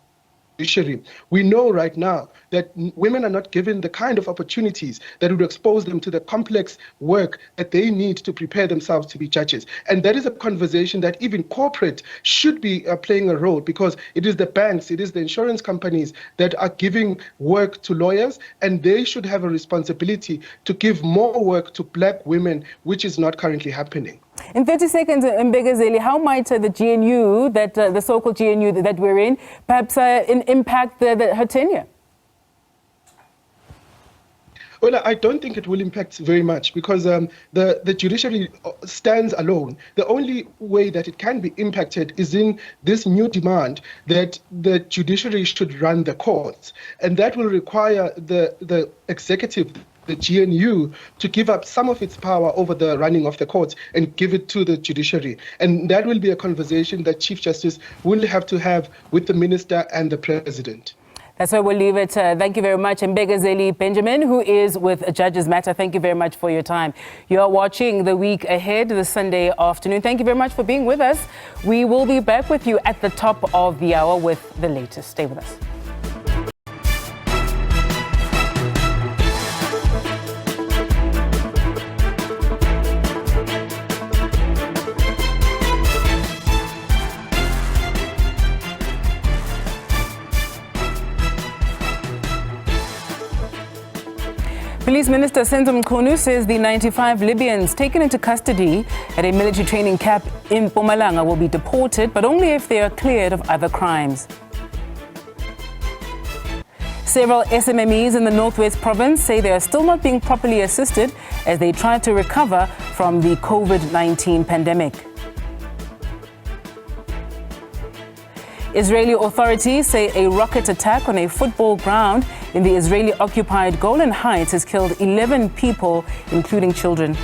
We know right now that women are not given the kind of opportunities that would expose them to the complex work that they need to prepare themselves to be judges. And that is a conversation that even corporate should be playing a role, because it is the banks, it is the insurance companies that are giving work to lawyers, and they should have a responsibility to give more work to black women, which is not currently happening. In 30 seconds, Mbegazeli, how might the GNU, the so-called GNU that we're in, perhaps impact her tenure? Well, I don't think it will impact very much, because the judiciary stands alone. The only way that it can be impacted is in this new demand that the judiciary should run the courts. And that will require the executive, the GNU, to give up some of its power over the running of the courts and give it to the judiciary. And that will be a conversation that Chief Justice will have to have with the minister and the president. That's where we'll leave it. Thank you very much. Mbegazeli Benjamin, who is with Judges Matter, thank you very much for your time. You are watching The Week Ahead this Sunday afternoon. Thank you very much for being with us. We will be back with you at the top of the hour with the latest. Stay with us. Police Minister Senzo Mchunu says the 95 Libyans taken into custody at a military training camp in Mpumalanga will be deported, but only if they are cleared of other crimes. Several SMMEs in the Northwest Province say they are still not being properly assisted as they try to recover from the COVID-19 pandemic. Israeli authorities say a rocket attack on a football ground in the Israeli-occupied Golan Heights has killed 11 people, including children.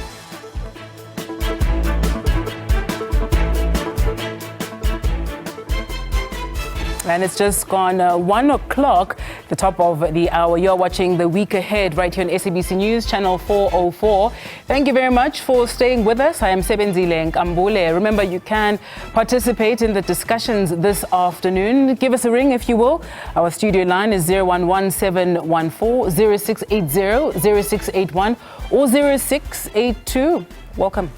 And it's just gone 1 o'clock, the top of the hour. You're watching The Week Ahead right here on SABC News, channel 404. Thank you very much for staying with us. I am Sebenzile Nkambule. Remember, you can participate in the discussions this afternoon. Give us a ring if you will. Our studio line is 011714 0680 0681 or 0682. Welcome.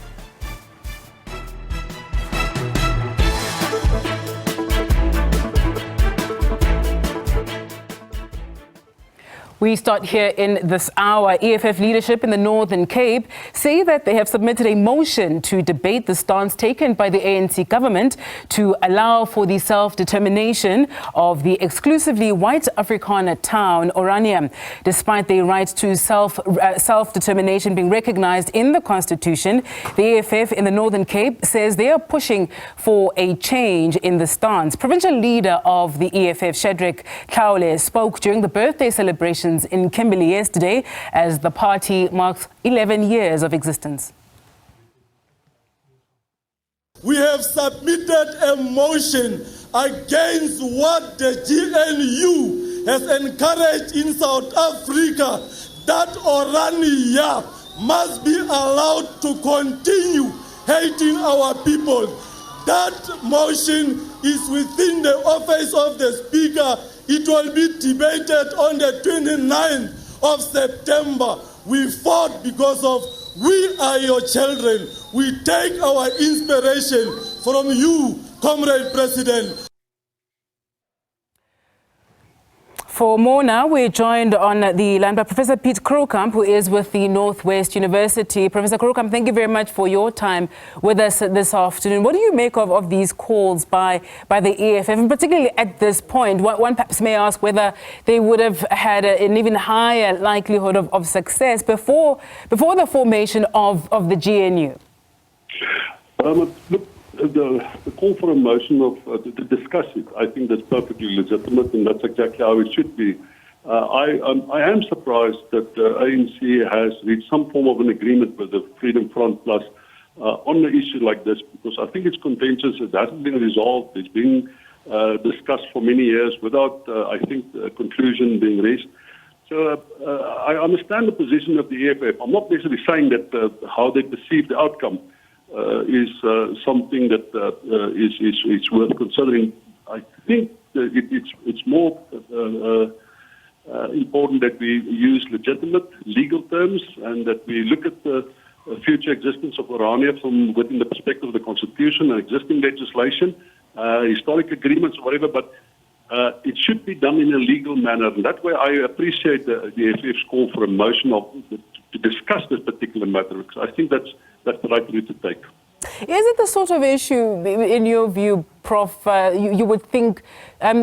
We start here in this hour. EFF leadership in the Northern Cape say that they have submitted a motion to debate the stance taken by the ANC government to allow for the self-determination of the exclusively white Afrikaner town, Orania. Despite their right to self-determination being recognized in the Constitution, the EFF in the Northern Cape says they are pushing for a change in the stance. Provincial leader of the EFF, Shadrack Kaule, spoke during the birthday celebrations in Kimberley yesterday as the party marks 11 years of existence. We have submitted a motion against what the GNU has encouraged in South Africa, that Orania must be allowed to continue hating our people. That motion is within the office of the Speaker. It will be debated on the 29th of September. We fought because of we are your children. We take our inspiration from you, Comrade President. For more now, we're joined on the line by Professor Piet Kamp, who is with the Northwest University. Professor Kamp, thank you very much for your time with us this afternoon. What do you make of these calls by the EFF, and particularly at this point? One perhaps may ask whether they would have had an even higher likelihood of success before the formation of the GNU. Look, the call for a motion to discuss it, I think that's perfectly legitimate, and that's exactly how it should be. I am surprised that the ANC has reached some form of an agreement with the Freedom Front Plus on an issue like this, because I think it's contentious. It hasn't been resolved. It's been discussed for many years without, I think, a conclusion being reached. So I understand the position of the EFF. I'm not necessarily saying that how they perceive the outcome is something that is worth considering. I think it's more important that we use legitimate legal terms and that we look at the future existence of Orania from within the perspective of the Constitution and existing legislation, historic agreements, whatever, but it should be done in a legal manner. And that way I appreciate the EFF's call for a motion to discuss this particular matter, because I think that's the right route to take. Is it the sort of issue, in your view, Prof, you would think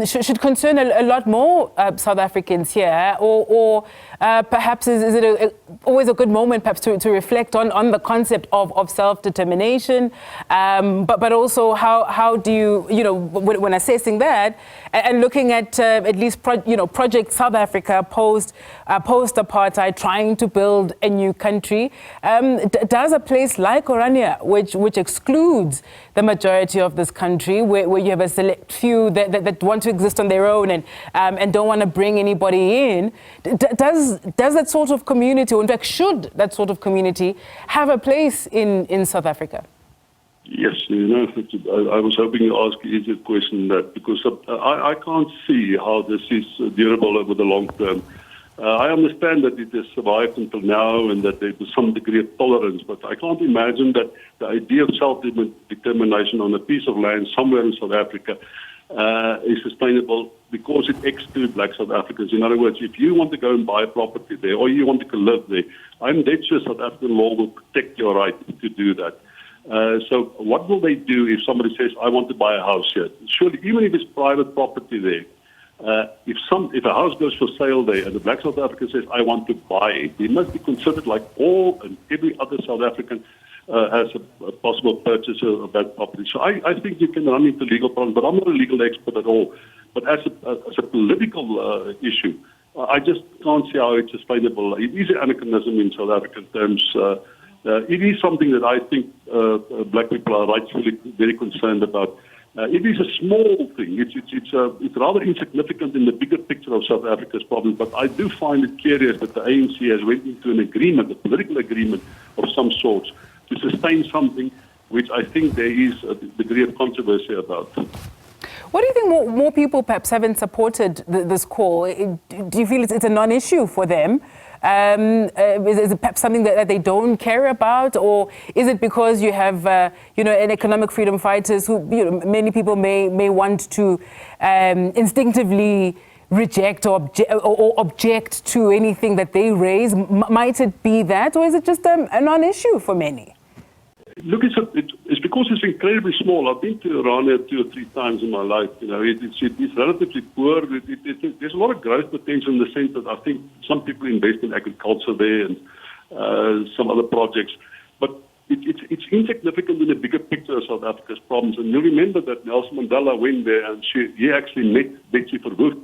should concern a lot more South Africans here, or perhaps is it always a good moment perhaps to reflect on the concept of self-determination, but also how do you when assessing that and looking at least Project South Africa post apartheid, trying to build a new country, does a place like Orania, which excludes the majority of this country, where you have a select few that want to exist on their own and don't want to bring anybody in, does that sort of community, or in fact should that sort of community have a place in South Africa? Yes, I was hoping to ask you easier question that, because I can't see how this is durable over the long term. I understand that it has survived until now and that there is some degree of tolerance, but I can't imagine that the idea of self-determination on a piece of land somewhere in South Africa is sustainable, because it excludes black South Africans. In other words, if you want to go and buy a property there, or you want to live there, I'm dead sure South African law will protect your right to do that. So what will they do if somebody says, I want to buy a house here? Surely, even if it's private property there, if a house goes for sale there and the black South African says, I want to buy it, it must be considered like all and every other South African as a possible purchaser of that property. So I think you can run into legal problems, but I'm not a legal expert at all. But as a political issue, I just can't see how it's sustainable. It is an anachronism in South African terms. It is something that I think black people are rightfully very concerned about. It is a small thing. It's rather insignificant in the bigger picture of South Africa's problems, but I do find it curious that the ANC has went into an agreement, a political agreement of some sort, to sustain something which I think there is a degree of controversy about. What do you think more people perhaps haven't supported this call? Do you feel it's a non-issue for them? Is it perhaps something that they don't care about, or is it because you have an economic freedom fighters who many people may want to instinctively reject or object to anything that they raise? Might it be that, or is it just a non-issue for many? Look, it's because it's incredibly small. I've been to Irania 2 or 3 times in my life. You know, it's relatively poor. There's a lot of growth potential in the sense that I think some people invest in agriculture there and some other projects. But it's insignificant in the bigger picture of South Africa's problems. And you remember that Nelson Mandela went there and he actually met Betsy Verwoerd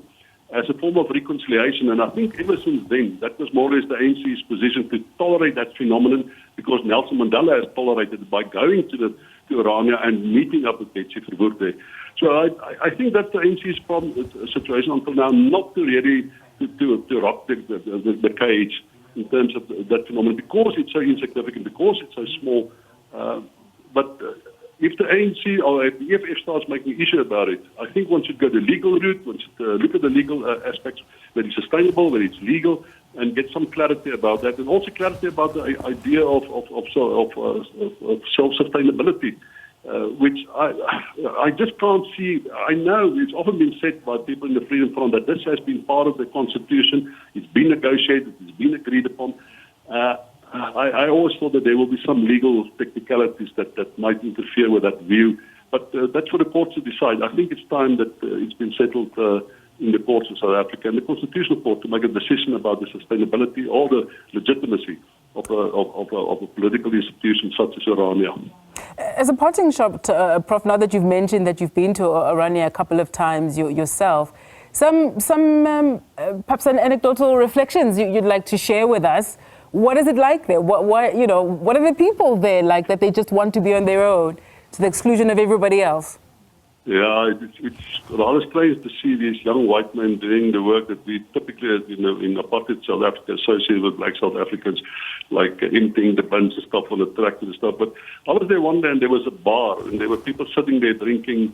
as a form of reconciliation. And I think ever since then, that was more or less the ANC's position to tolerate that phenomenon, because Nelson Mandela has tolerated it by going to Irania and meeting up with Betsy Verwoerd there. So I think that's the ANC's situation until now, not to really to rock the cage in terms of that phenomenon, because it's so insignificant, because it's so small. But if the ANC or if the EFF starts making an issue about it, I think one should go the legal route, one should look at the legal aspects, whether it's sustainable, whether it's legal, and get some clarity about that, and also clarity about the idea of self-sustainability, which I just can't see. I know it's often been said by people in the Freedom Front that this has been part of the Constitution, it's been negotiated, it's been agreed upon. I always thought that there will be some legal technicalities that might interfere with that view, but that's for the courts to decide. I think it's time that it's been settled in the courts of South Africa and the Constitutional Court to make a decision about the sustainability or the legitimacy of a political institution such as Irania. As a parting shot, Prof, now that you've mentioned that you've been to Irania a couple of times yourself, some perhaps anecdotal reflections you'd like to share with us. What is it like there? What are the people there like that they just want to be on their own to the exclusion of everybody else? Yeah, it's rather strange to see these young white men doing the work that we typically, in apartheid South Africa, associate with black South Africans, like emptying the bins and stuff on the tractor and stuff. But I was there one day and there was a bar and there were people sitting there drinking,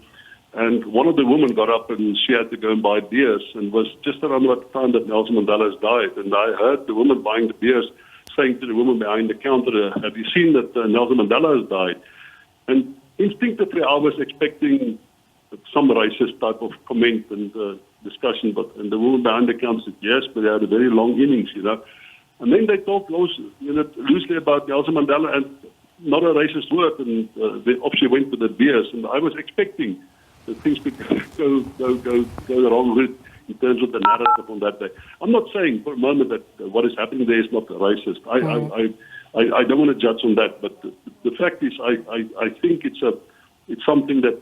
and one of the women got up and she had to go and buy beers, and was just around the time that Nelson Mandela has died. And I heard the woman buying the beers saying to the woman behind the counter, "Have you seen that Nelson Mandela has died?" And instinctively I was expecting some racist type of comment and discussion, and the woman behind the counter said yes, but they had a very long innings, And then they talked loosely about Nelson Mandela and not a racist word, and they obviously went with the beers, and I was expecting that things could go the wrong route in terms of the narrative on that day. I'm not saying for a moment that what is happening there is not racist. I don't want to judge on that, but the fact is, I think it's something that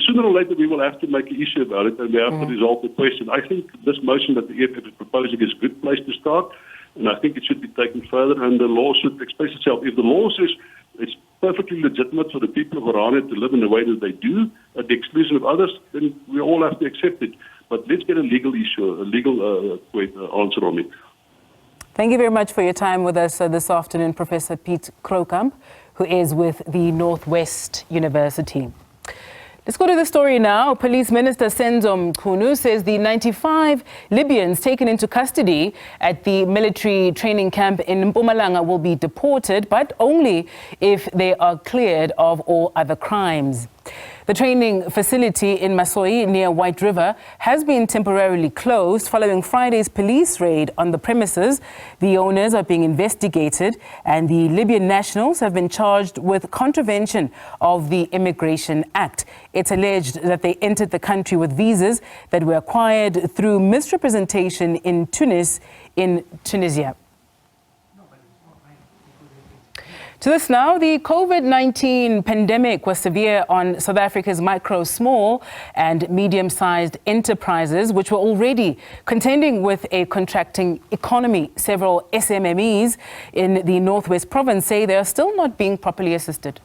sooner or later we will have to make an issue about it, and we have to resolve the question. I think this motion that the EFF is proposing is a good place to start, and I think it should be taken further, and the law should express itself. If the law says it's perfectly legitimate for the people of Irania to live in the way that they do, at the exclusion of others, then we all have to accept it. But let's get a legal issue, a legal answer on it. Thank you very much for your time with us this afternoon, Professor Piet Kamp, who is with the Northwest University. Let's go to the story now. Police Minister Senzo Mchunu says the 95 Libyans taken into custody at the military training camp in Mpumalanga will be deported, but only if they are cleared of all other crimes. The training facility in Masoi near White River has been temporarily closed following Friday's police raid on the premises. The owners are being investigated and the Libyan nationals have been charged with contravention of the Immigration Act. It's alleged that they entered the country with visas that were acquired through misrepresentation in Tunisia. To this now, the COVID-19 pandemic was severe on South Africa's micro, small and medium-sized enterprises, which were already contending with a contracting economy. Several SMMEs in the Northwest Province say they are still not being properly assisted.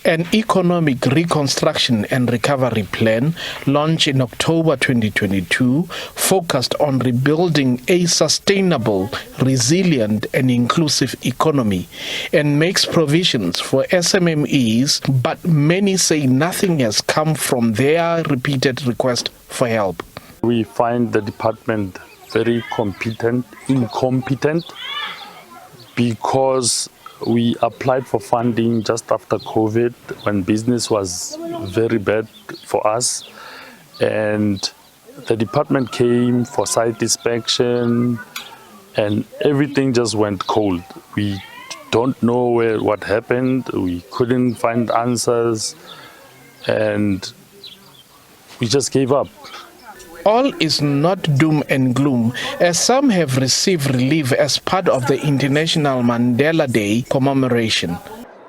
An economic reconstruction and recovery plan launched in October 2022 focused on rebuilding a sustainable, resilient and inclusive economy and makes provisions for SMMEs, but many say nothing has come from their repeated request for help. We find the department very incompetent, because we applied for funding just after COVID when business was very bad for us. And the department came for site inspection and everything just went cold. We don't know what happened. We couldn't find answers and we just gave up. All is not doom and gloom, as some have received relief as part of the International Mandela Day commemoration.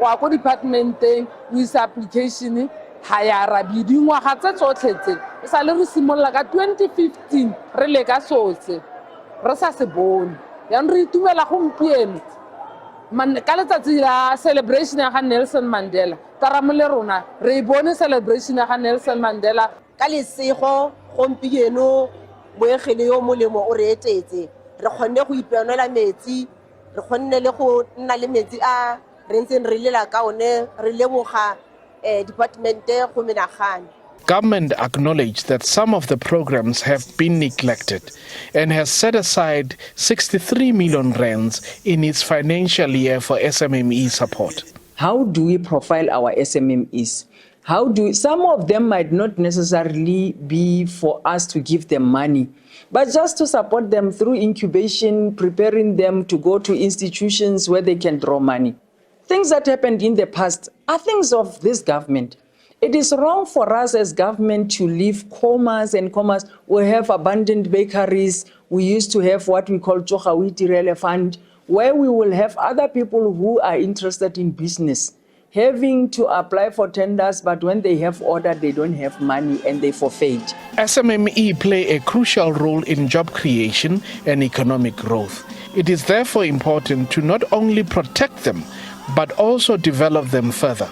Wa go departmenteng o isa application ha ya arabi dingwaga tse tsotlhe tse e sa le re simolola ka 2015 re le ka sotse re sa se bone yang re itumela gompieno ka letsatsi la celebration ya ga Nelson Mandela taramo le rona re bone celebration ya ga Nelson Mandela ka lesego gompieno moegele yo molemo o re etetse re kgonne go ipeonela metsi re kgonne le go nna le metsi a re ntseng re lela ka one re leboga departmente go menagane. Government acknowledged that some of the programs have been neglected and has set aside 63 million rands in its financial year for SMME support. How do we profile our SMMEs? Some of them might not necessarily be for us to give them money, but just to support them through incubation, preparing them to go to institutions where they can draw money. Things that happened in the past are things of this government. It is wrong for us as government to leave commerce and commerce. We have abandoned bakeries. We used to have what we call Chokawiti Fund, where we will have other people who are interested in business having to apply for tenders, but when they have order, they don't have money and they forfeit. SMME play a crucial role in job creation and economic growth. It is therefore important to not only protect them, but also develop them further.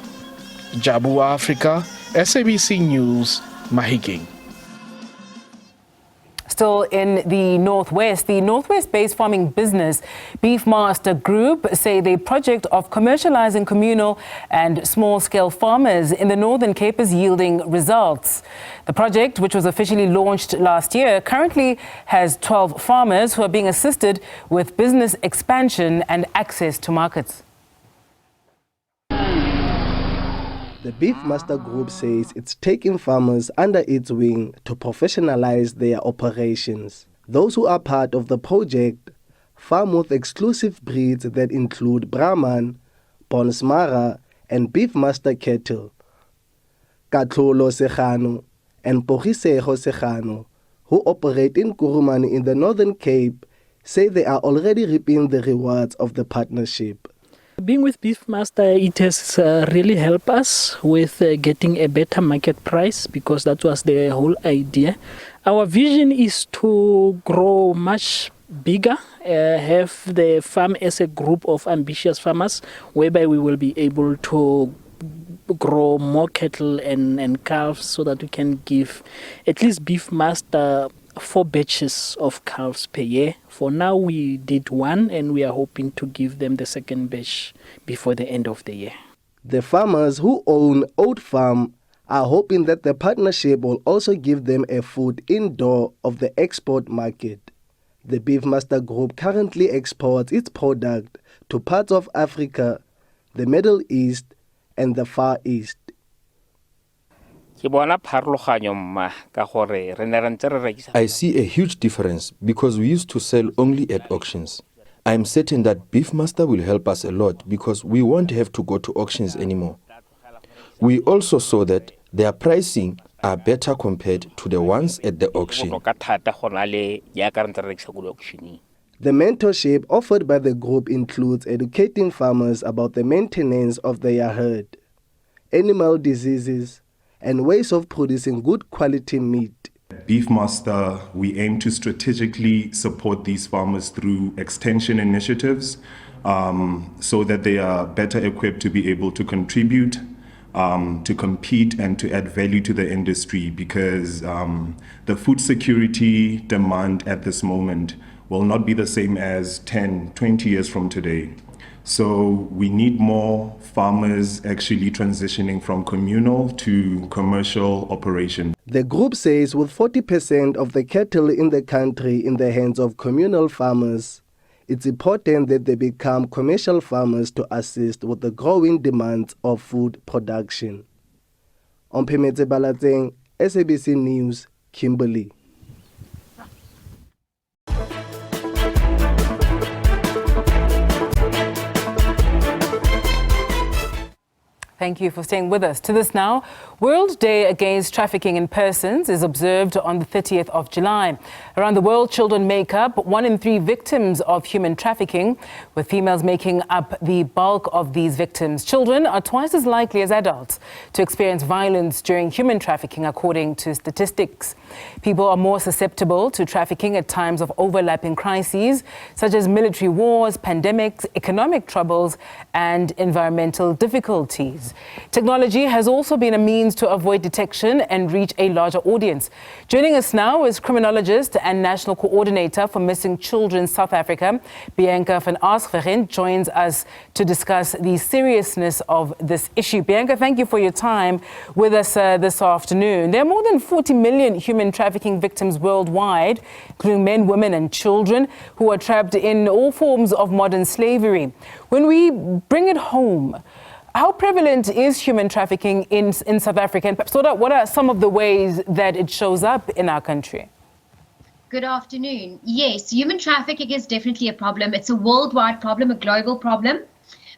Jabu Africa, SABC News, Mahikeng. Still in the Northwest-based farming business Beefmaster Group say the project of commercializing communal and small-scale farmers in the Northern Cape is yielding results. The project, which was officially launched last year, currently has 12 farmers who are being assisted with business expansion and access to markets. The Beefmaster Group says it's taking farmers under its wing to professionalize their operations. Those who are part of the project farm with exclusive breeds that include Brahman, Bonsmara, and Beefmaster cattle. Katlolo Sechano and Pogiseho Sechano, who operate in Kurumani in the Northern Cape, say they are already reaping the rewards of the partnership. Being with Beefmaster, it has really helped us with getting a better market price, because that was the whole idea. Our vision is to grow much bigger, have the farm as a group of ambitious farmers, whereby we will be able to grow more cattle and calves, so that we can give at least Beefmaster 4 batches of calves per year. For now, we did 1, and we are hoping to give them the second batch before the end of the year. The farmers who own Oat Farm are hoping that the partnership will also give them a foot indoor of the export market. The Beefmaster Group currently exports its product to parts of Africa, the Middle East, and the Far East. I see a huge difference because we used to sell only at auctions. I am certain that Beefmaster will help us a lot because we won't have to go to auctions anymore. We also saw that their pricing are better compared to the ones at the auction. The mentorship offered by the group includes educating farmers about the maintenance of their herd, animal diseases, and ways of producing good quality meat. Beefmaster, we aim to strategically support these farmers through extension initiatives so that they are better equipped to be able to contribute, to compete, and to add value to the industry, because the food security demand at this moment will not be the same as 10, 20 years from today. So we need more farmers actually transitioning from communal to commercial operation. The group says with 40% of the cattle in the country in the hands of communal farmers, It's important that they become commercial farmers to assist with the growing demands of food production. Ompemetse Balatseng, SABC News, Kimberley. Thank you for staying with us. To this now, World Day Against Trafficking in Persons is observed on the 30th of July. Around the world, children make up 1 in 3 victims of human trafficking, with females making up the bulk of these victims. Children are twice as likely as adults to experience violence during human trafficking, according to statistics. People are more susceptible to trafficking at times of overlapping crises, such as military wars, pandemics, economic troubles, and environmental difficulties. Technology has also been a means to avoid detection and reach a larger audience. Joining us now is criminologist and national coordinator for Missing Children South Africa, Bianca van Aasgeren, joins us to discuss the seriousness of this issue. Bianca, thank you for your time with us this afternoon. There are more than 40 million human trafficking victims worldwide, including men, women and children who are trapped in all forms of modern slavery. When we bring it home, how prevalent is human trafficking in South Africa? And what are some of the ways that it shows up in our country? Good afternoon. Yes, human trafficking is definitely a problem. It's a worldwide problem, a global problem.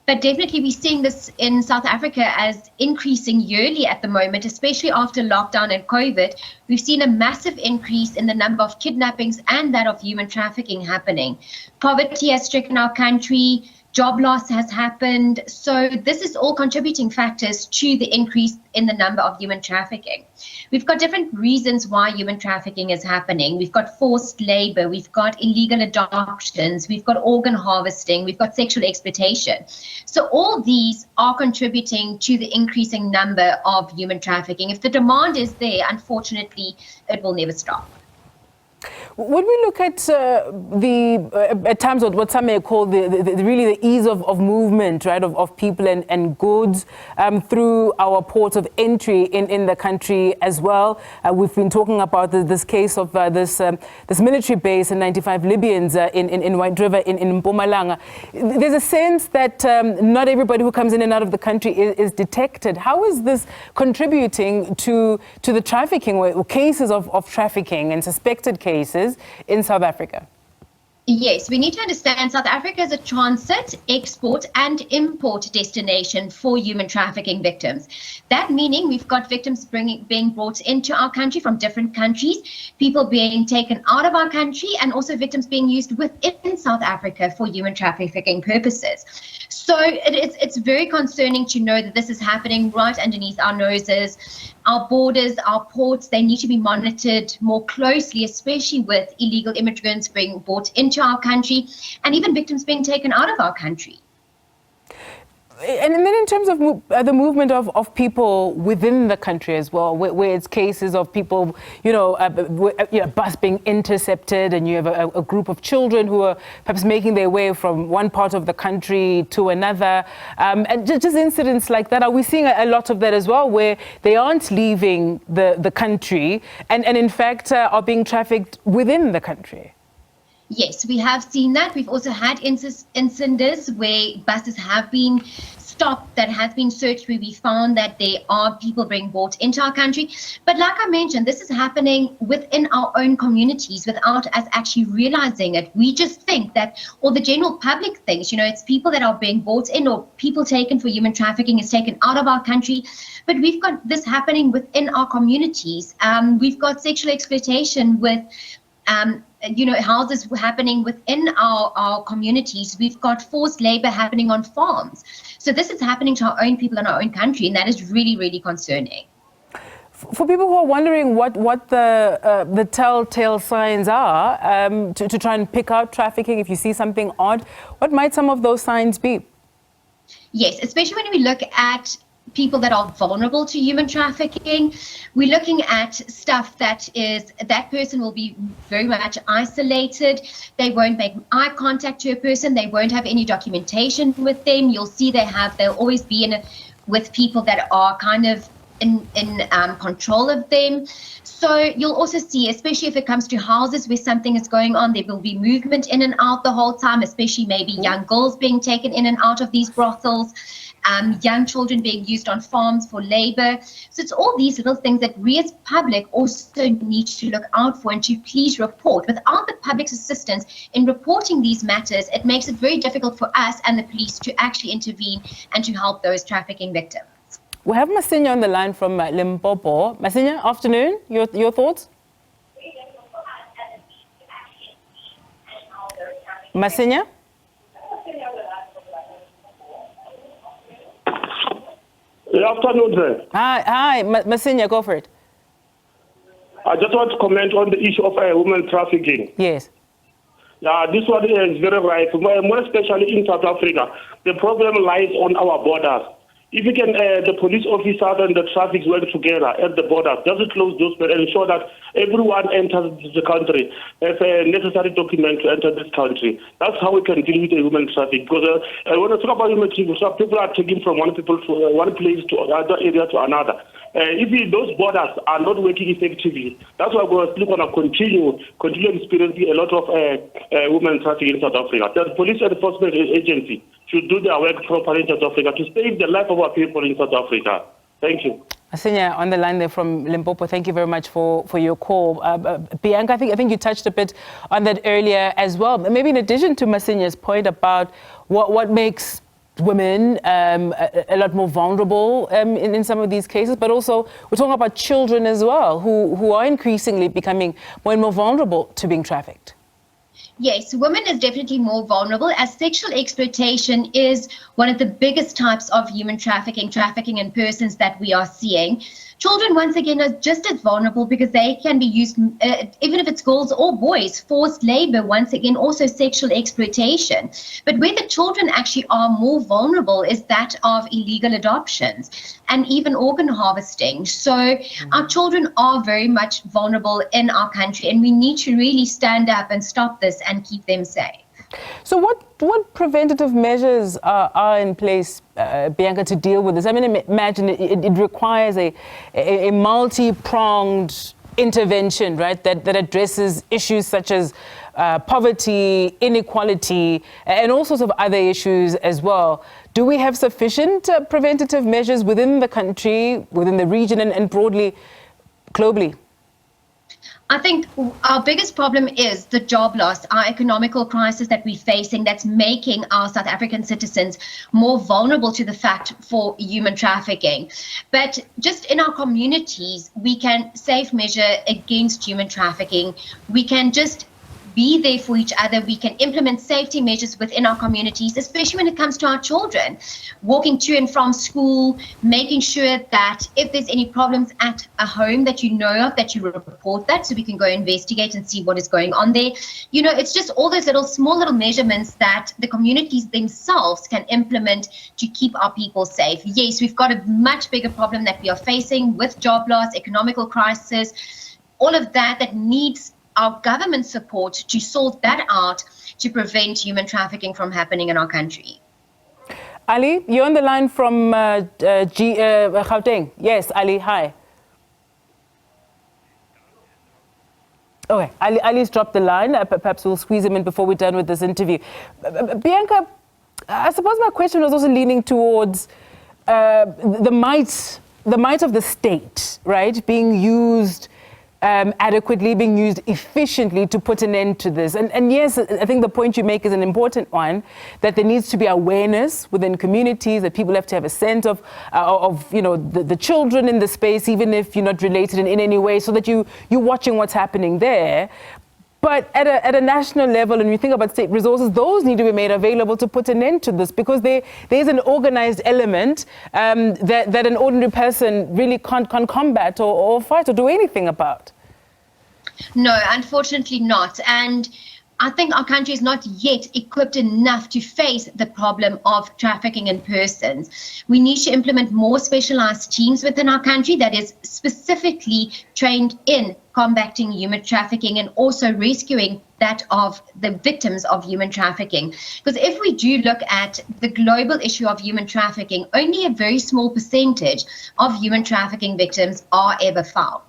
But definitely we're seeing this in South Africa as increasing yearly at the moment, especially after lockdown and COVID. We've seen a massive increase in the number of kidnappings and that of human trafficking happening. Poverty has stricken our country. Job loss has happened. So this is all contributing factors to the increase in the number of human trafficking. We've got different reasons why human trafficking is happening. We've got forced labor, we've got illegal adoptions, we've got organ harvesting, we've got sexual exploitation. So all these are contributing to the increasing number of human trafficking. If the demand is there, unfortunately, it will never stop. When we look at at times what some may call really the ease of movement, right, of people and goods through our ports of entry in the country as well. We've been talking about this case of this military base and 95 Libyans in White River in Mpumalanga. There's a sense that not everybody who comes in and out of the country is detected. How is this contributing to the trafficking or cases of trafficking and suspected cases in South Africa? Yes, we need to understand South Africa is a transit, export and import destination for human trafficking victims. That meaning we've got victims being brought into our country from different countries, people being taken out of our country, and also victims being used within South Africa for human trafficking purposes. So it's very concerning to know that this is happening right underneath our noses. Our borders, our ports, they need to be monitored more closely, especially with illegal immigrants being brought into our country and even victims being taken out of our country. And then in terms of the movement of people within the country as well, where it's cases of people, bus being intercepted, and you have a group of children who are perhaps making their way from one part of the country to another, and just incidents like that. Are we seeing a lot of that as well, where they aren't leaving the country and in fact are being trafficked within the country? Yes, we have seen that. We've also had incidents where buses have been stopped, that has been searched, where we found that there are people being brought into our country. But like I mentioned, this is happening within our own communities without us actually realizing it. We just think that, or the general public thinks, it's people that are being brought in or people taken for human trafficking is taken out of our country. But we've got this happening within our communities. We've got sexual exploitation with houses happening within our communities. We've got forced labor happening on farms. So this is happening to our own people in our own country, and that is really, really concerning. For people who are wondering what the telltale signs are to try and pick out trafficking, if you see something odd, what might some of those signs be? Yes, especially when we look at people that are vulnerable to human trafficking, we're looking at stuff that person will be very much isolated. They won't make eye contact to a person. They won't have any documentation with them. You'll see they'll always be with people that are kind of control of them. So you'll also see, especially if it comes to houses where something is going on, there will be movement in and out the whole time, especially maybe young girls being taken in and out of these brothels, young children being used on farms for labor. So it's all these little things that we as public also need to look out for and to please report. Without the public's assistance in reporting these matters, it makes it very difficult for us and the police to actually intervene and to help those trafficking victims. We have Masinya on the line from Limpopo. Masinya, afternoon. Your thoughts? Masinya? Good afternoon, sir. Hi, Masinya, go for it. I just want to comment on the issue of women trafficking. Yes. Yeah, this one is very right. More especially in South Africa, the problem lies on our borders. If you can, the police officers and the traffic work together at the borders, just close those and ensure that everyone enters the country has a necessary document to enter this country. That's how we can deal with the human traffic. Because when I talk about human trafficking, people are taking from one place to another area to another. If those borders are not working effectively, that's why we're going to continue experiencing a lot of women trafficking in South Africa. The police enforcement agency should do their work properly in South Africa to save the life of our people in South Africa. Thank you. Masinya, on the line there from Limpopo, thank you very much for your call. Bianca, I think you touched a bit on that earlier as well. Maybe in addition to Masinya's point about what makes women a lot more vulnerable in some of these cases, but also we're talking about children as well, who are increasingly becoming more and more vulnerable to being trafficked. Yes, women is definitely more vulnerable, as sexual exploitation is one of the biggest types of human trafficking in persons that we are seeing. Children, once again, are just as vulnerable because they can be used, even if it's girls or boys, forced labor, once again, also sexual exploitation. But where the children actually are more vulnerable is that of illegal adoptions and even organ harvesting. So our children are very much vulnerable in our country, and we need to really stand up and stop this and keep them safe. So what preventative measures are in place, Bianca, to deal with this? I mean, imagine it requires a multi-pronged intervention, right, that addresses issues such as poverty, inequality, and all sorts of other issues as well. Do we have sufficient preventative measures within the country, within the region, and broadly, globally? I think our biggest problem is the job loss, our economical crisis that we're facing, that's making our South African citizens more vulnerable to the fact for human trafficking. But just in our communities, we can safe measure against human trafficking. We can just be there for each other. We can implement safety measures within our communities, especially when it comes to our children, walking to and from school, making sure that if there's any problems at a home that you know of, that you report that so we can go investigate and see what is going on there. You know, it's just all those small little measurements that the communities themselves can implement to keep our people safe. Yes, we've got a much bigger problem that we are facing with job loss, economical crisis, all of that needs our government support to sort that out to prevent human trafficking from happening in our country. Ali, you're on the line from Gauteng. Yes, Ali, hi. Okay, Ali's dropped the line. Perhaps we'll squeeze him in before we're done with this interview. Bianca, I suppose my question was also leaning towards the might of the state, right, being used adequately, being used efficiently to put an end to this. And yes, I think the point you make is an important one, that there needs to be awareness within communities, that people have to have a sense of you know, the children in the space, even if you're not related in any way, so that you're watching what's happening there. But at a national level, and you think about state resources, those need to be made available to put an end to this, because there's an organized element that an ordinary person really can't combat or fight or do anything about. No, unfortunately not. And I think our country is not yet equipped enough to face the problem of trafficking in persons. We need to implement more specialized teams within our country that is specifically trained in combating human trafficking and also rescuing that of the victims of human trafficking. Because if we do look at the global issue of human trafficking, only a very small percentage of human trafficking victims are ever found.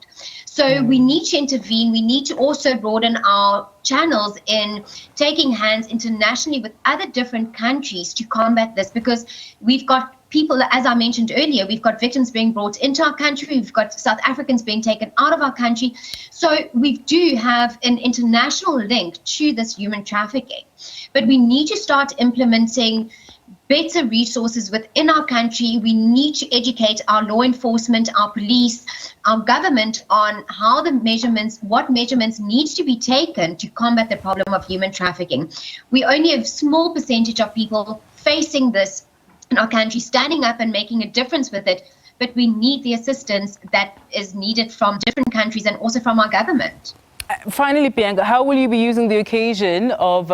So we need to intervene. We need to also broaden our channels in taking hands internationally with other different countries to combat this, because we've got people, as I mentioned earlier, we've got victims being brought into our country, we've got South Africans being taken out of our country. So we do have an international link to this human trafficking. But we need to start implementing better resources within our country. We need to educate our law enforcement, our police, our government on how what measurements needs to be taken to combat the problem of human trafficking. We only have a small percentage of people facing this in our country, standing up and making a difference with it, but we need the assistance that is needed from different countries and also from our government. Finally, Bianca, how will you be using the occasion of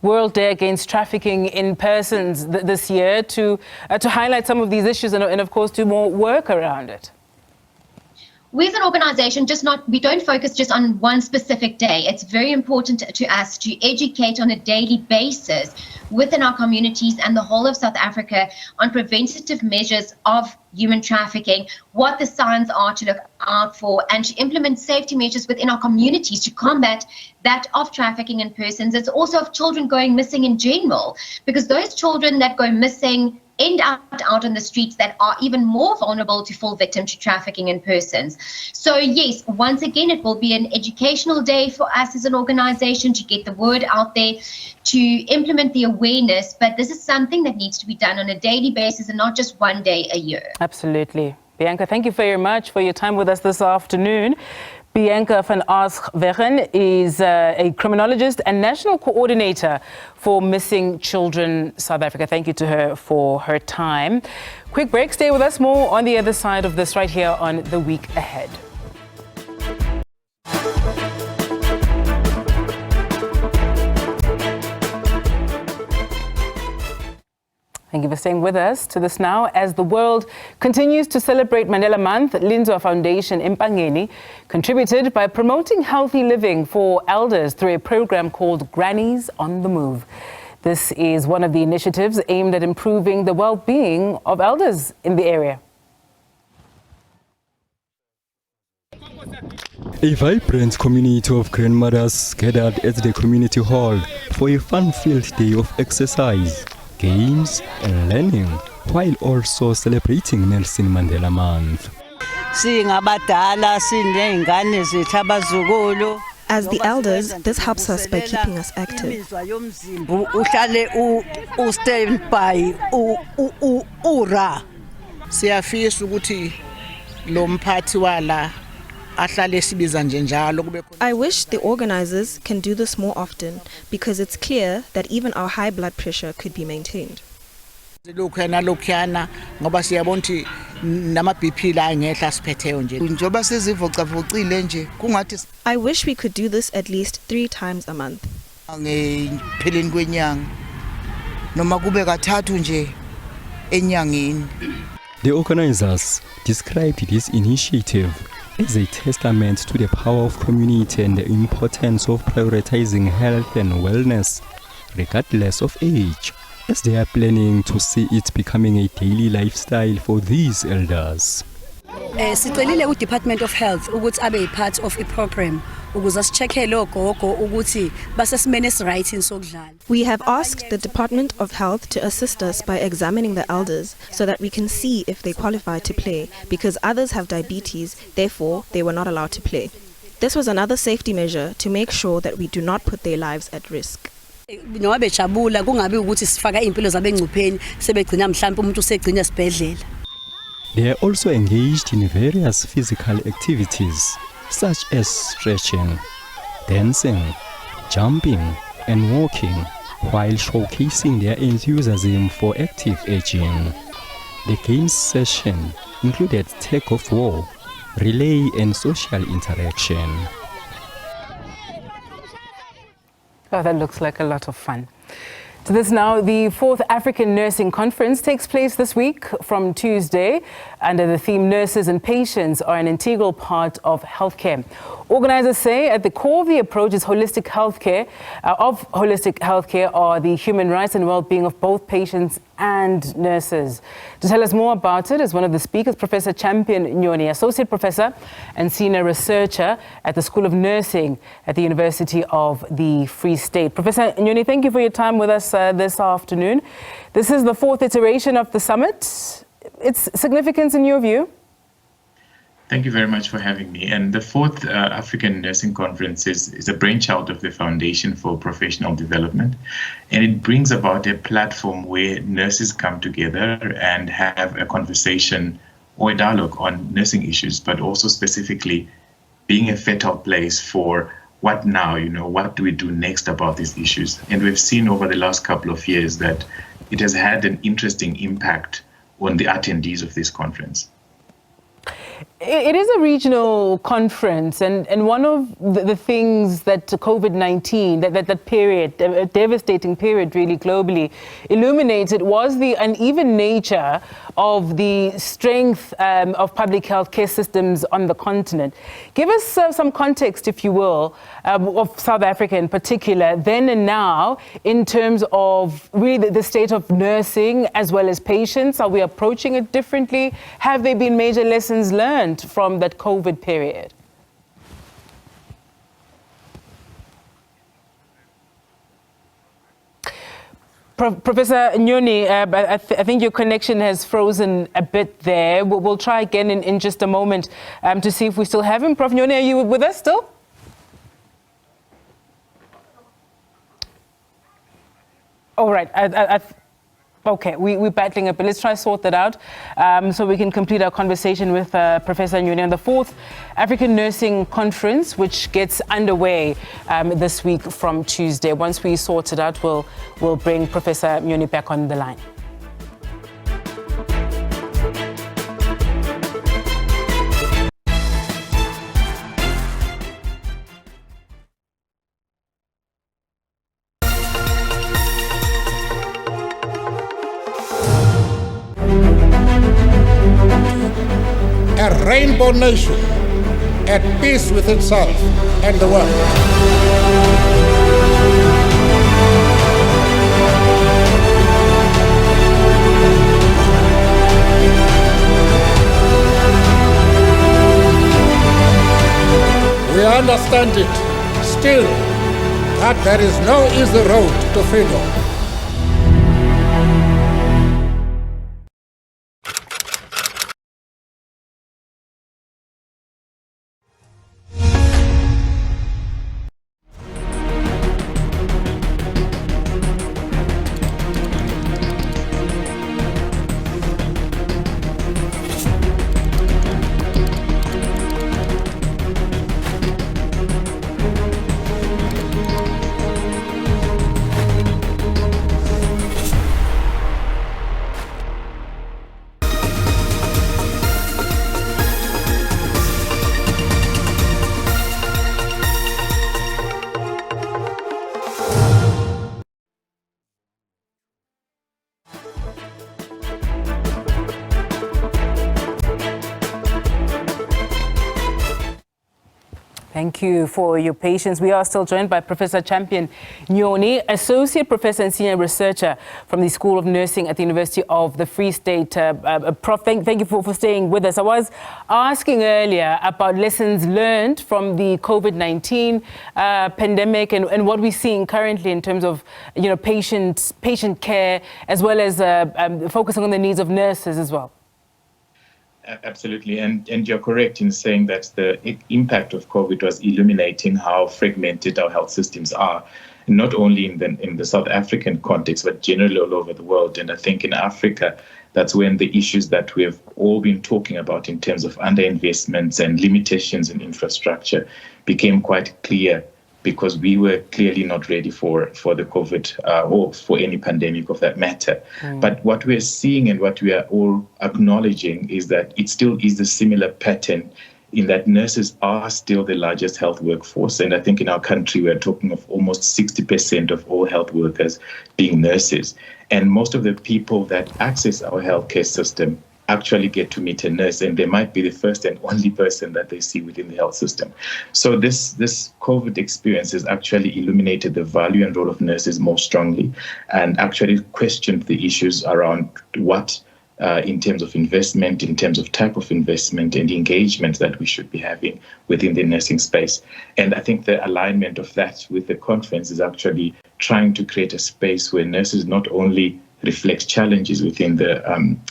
World Day Against Trafficking in Persons this year to highlight some of these issues and of course, do more work around it? We as an organization we don't focus just on one specific day. It's very important to us to educate on a daily basis within our communities and the whole of South Africa on preventative measures of human trafficking, what the signs are to look out for, and to implement safety measures within our communities to combat that of trafficking in persons. It's also of children going missing in general, because those children that go missing end up out on the streets that are even more vulnerable to fall victim to trafficking in persons. So yes, once again, it will be an educational day for us as an organization to get the word out there, to implement the awareness, but this is something that needs to be done on a daily basis and not just one day a year. Absolutely. Bianca, thank you very much for your time with us this afternoon. Bianca van Aaswegen is a criminologist and national coordinator for Missing Children South Africa. Thank you to her for her time. Quick break, stay with us. More on the other side of this right here on The Week Ahead. Thank you for staying with us to this now. As the world continues to celebrate Mandela Month, Linzwa Foundation Mpangeni contributed by promoting healthy living for elders through a program called Grannies on the Move. This is one of the initiatives aimed at improving the well-being of elders in the area. A vibrant community of grandmothers gathered at the community hall for a fun-filled day of exercise, games and learning, while also celebrating Nelson Mandela Month. As the elders, this helps us by keeping us active. I wish the organizers can do this more often, because it's clear that even our high blood pressure could be maintained. I wish we could do this at least 3 times a month. The organizers described this initiative as a testament to the power of community and the importance of prioritizing health and wellness, regardless of age, as they are planning to see it becoming a daily lifestyle for these elders. Sicelile uDepartment of Health ukuthi abe part of a program ukuze asicheckele ogogo ukuthi basesimene esiright sokudlala. We have asked the Department of Health to assist us by examining the elders so that we can see if they qualify to play, because others have diabetes, therefore they were not allowed to play. This was another safety measure to make sure that we do not put their lives at risk. Ngoba bejabula kungabi ukuthi sifaka impilo zabe engcupheni sebegcina mhlawumbe umuntu usegcina esibhedlela. They are also engaged in various physical activities, such as stretching, dancing, jumping, and walking, while showcasing their enthusiasm for active aging. The games session included tug of war, relay, and social interaction. Oh, that looks like a lot of fun. To this now, the 4th African Nursing Conference takes place this week from Tuesday under the theme Nurses and Patients are an Integral Part of Healthcare. Organizers say at the core of the approach is holistic healthcare. Are the human rights and well-being of both patients and nurses. To tell us more about it is one of the speakers, Professor Champion Nyoni, Associate Professor and Senior Researcher at the School of Nursing at the University of the Free State. Professor Nyoni, thank you for your time with us this afternoon. This is the 4th iteration of the summit. Its significance in your view? Thank you very much for having me. And the 4th African Nursing Conference is a brainchild of the Foundation for Professional Development. And it brings about a platform where nurses come together and have a conversation or a dialogue on nursing issues, but also specifically being a fertile place for what now, what do we do next about these issues? And we've seen over the last couple of years that it has had an interesting impact on the attendees of this conference. It is a regional conference, and one of the things that COVID-19, that period, a devastating period really globally, illuminated was the uneven nature of the strength of public health care systems on the continent. Give us some context, if you will, of South Africa in particular, then and now, in terms of really the state of nursing as well as patients. Are we approaching it differently? Have there been major lessons learned from that COVID period? Professor Nyoni, I think your connection has frozen a bit there. We'll try again in just a moment to see if we still have him. Prof. Nyoni, are you with us still? All right. Okay, we're battling it, but let's try to sort that out so we can complete our conversation with Professor Nyoni on the 4th African Nursing Conference, which gets underway this week from Tuesday. Once we sort it out, we'll bring Professor Nyoni back on the line. A rainbow nation at peace with itself and the world. We understand it still that there is no easy road to freedom. Thank you for your patience. We are still joined by Professor Champion Nyoni, Associate Professor and Senior Researcher from the School of Nursing at the University of the Free State. Prof, thank you for staying with us. I was asking earlier about lessons learned from the COVID-19 pandemic and what we're seeing currently in terms of patient care, as well as focusing on the needs of nurses as well. Absolutely, and you're correct in saying that the impact of COVID was illuminating how fragmented our health systems are, not only in the South African context, but generally all over the world. And I think in Africa, that's when the issues that we have all been talking about in terms of underinvestments and limitations in infrastructure became quite clear, because we were clearly not ready for the COVID or for any pandemic of that matter. But what we're seeing and what we are all acknowledging is that it still is a similar pattern in that nurses are still the largest health workforce. And I think in our country, we're talking of almost 60% of all health workers being nurses. And most of the people that access our healthcare system actually get to meet a nurse, and they might be the first and only person that they see within the health system. So this COVID experience has actually illuminated the value and role of nurses more strongly, and actually questioned the issues around what in terms of investment, in terms of type of investment and engagement that we should be having within the nursing space. And I think the alignment of that with the conference is actually trying to create a space where nurses not only reflect challenges within the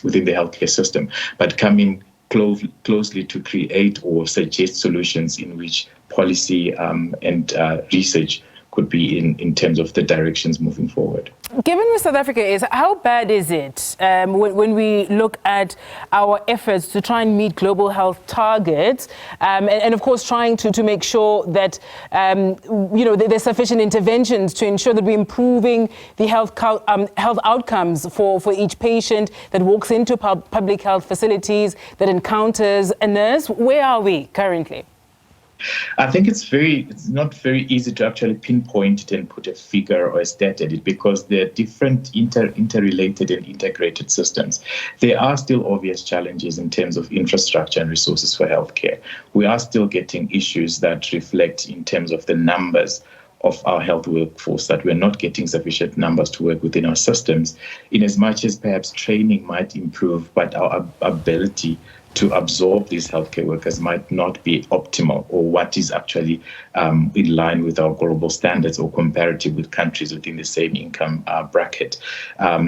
healthcare system, but come in closely to create or suggest solutions in which policy and research could be in terms of the directions moving forward. Given where South Africa is, how bad is it when we look at our efforts to try and meet global health targets and of course trying to make sure that there's sufficient interventions to ensure that we're improving the health outcomes for each patient that walks into public health facilities, that encounters a nurse? Where are we currently? I think it's not very easy to actually pinpoint it and put a figure or a stat at it, because they're different interrelated and integrated systems. There are still obvious challenges in terms of infrastructure and resources for healthcare. We are still getting issues that reflect in terms of the numbers of our health workforce, that we're not getting sufficient numbers to work within our systems, in as much as perhaps training might improve, but our ability to absorb these healthcare workers might not be optimal, or what is actually in line with our global standards or comparative with countries within the same income bracket.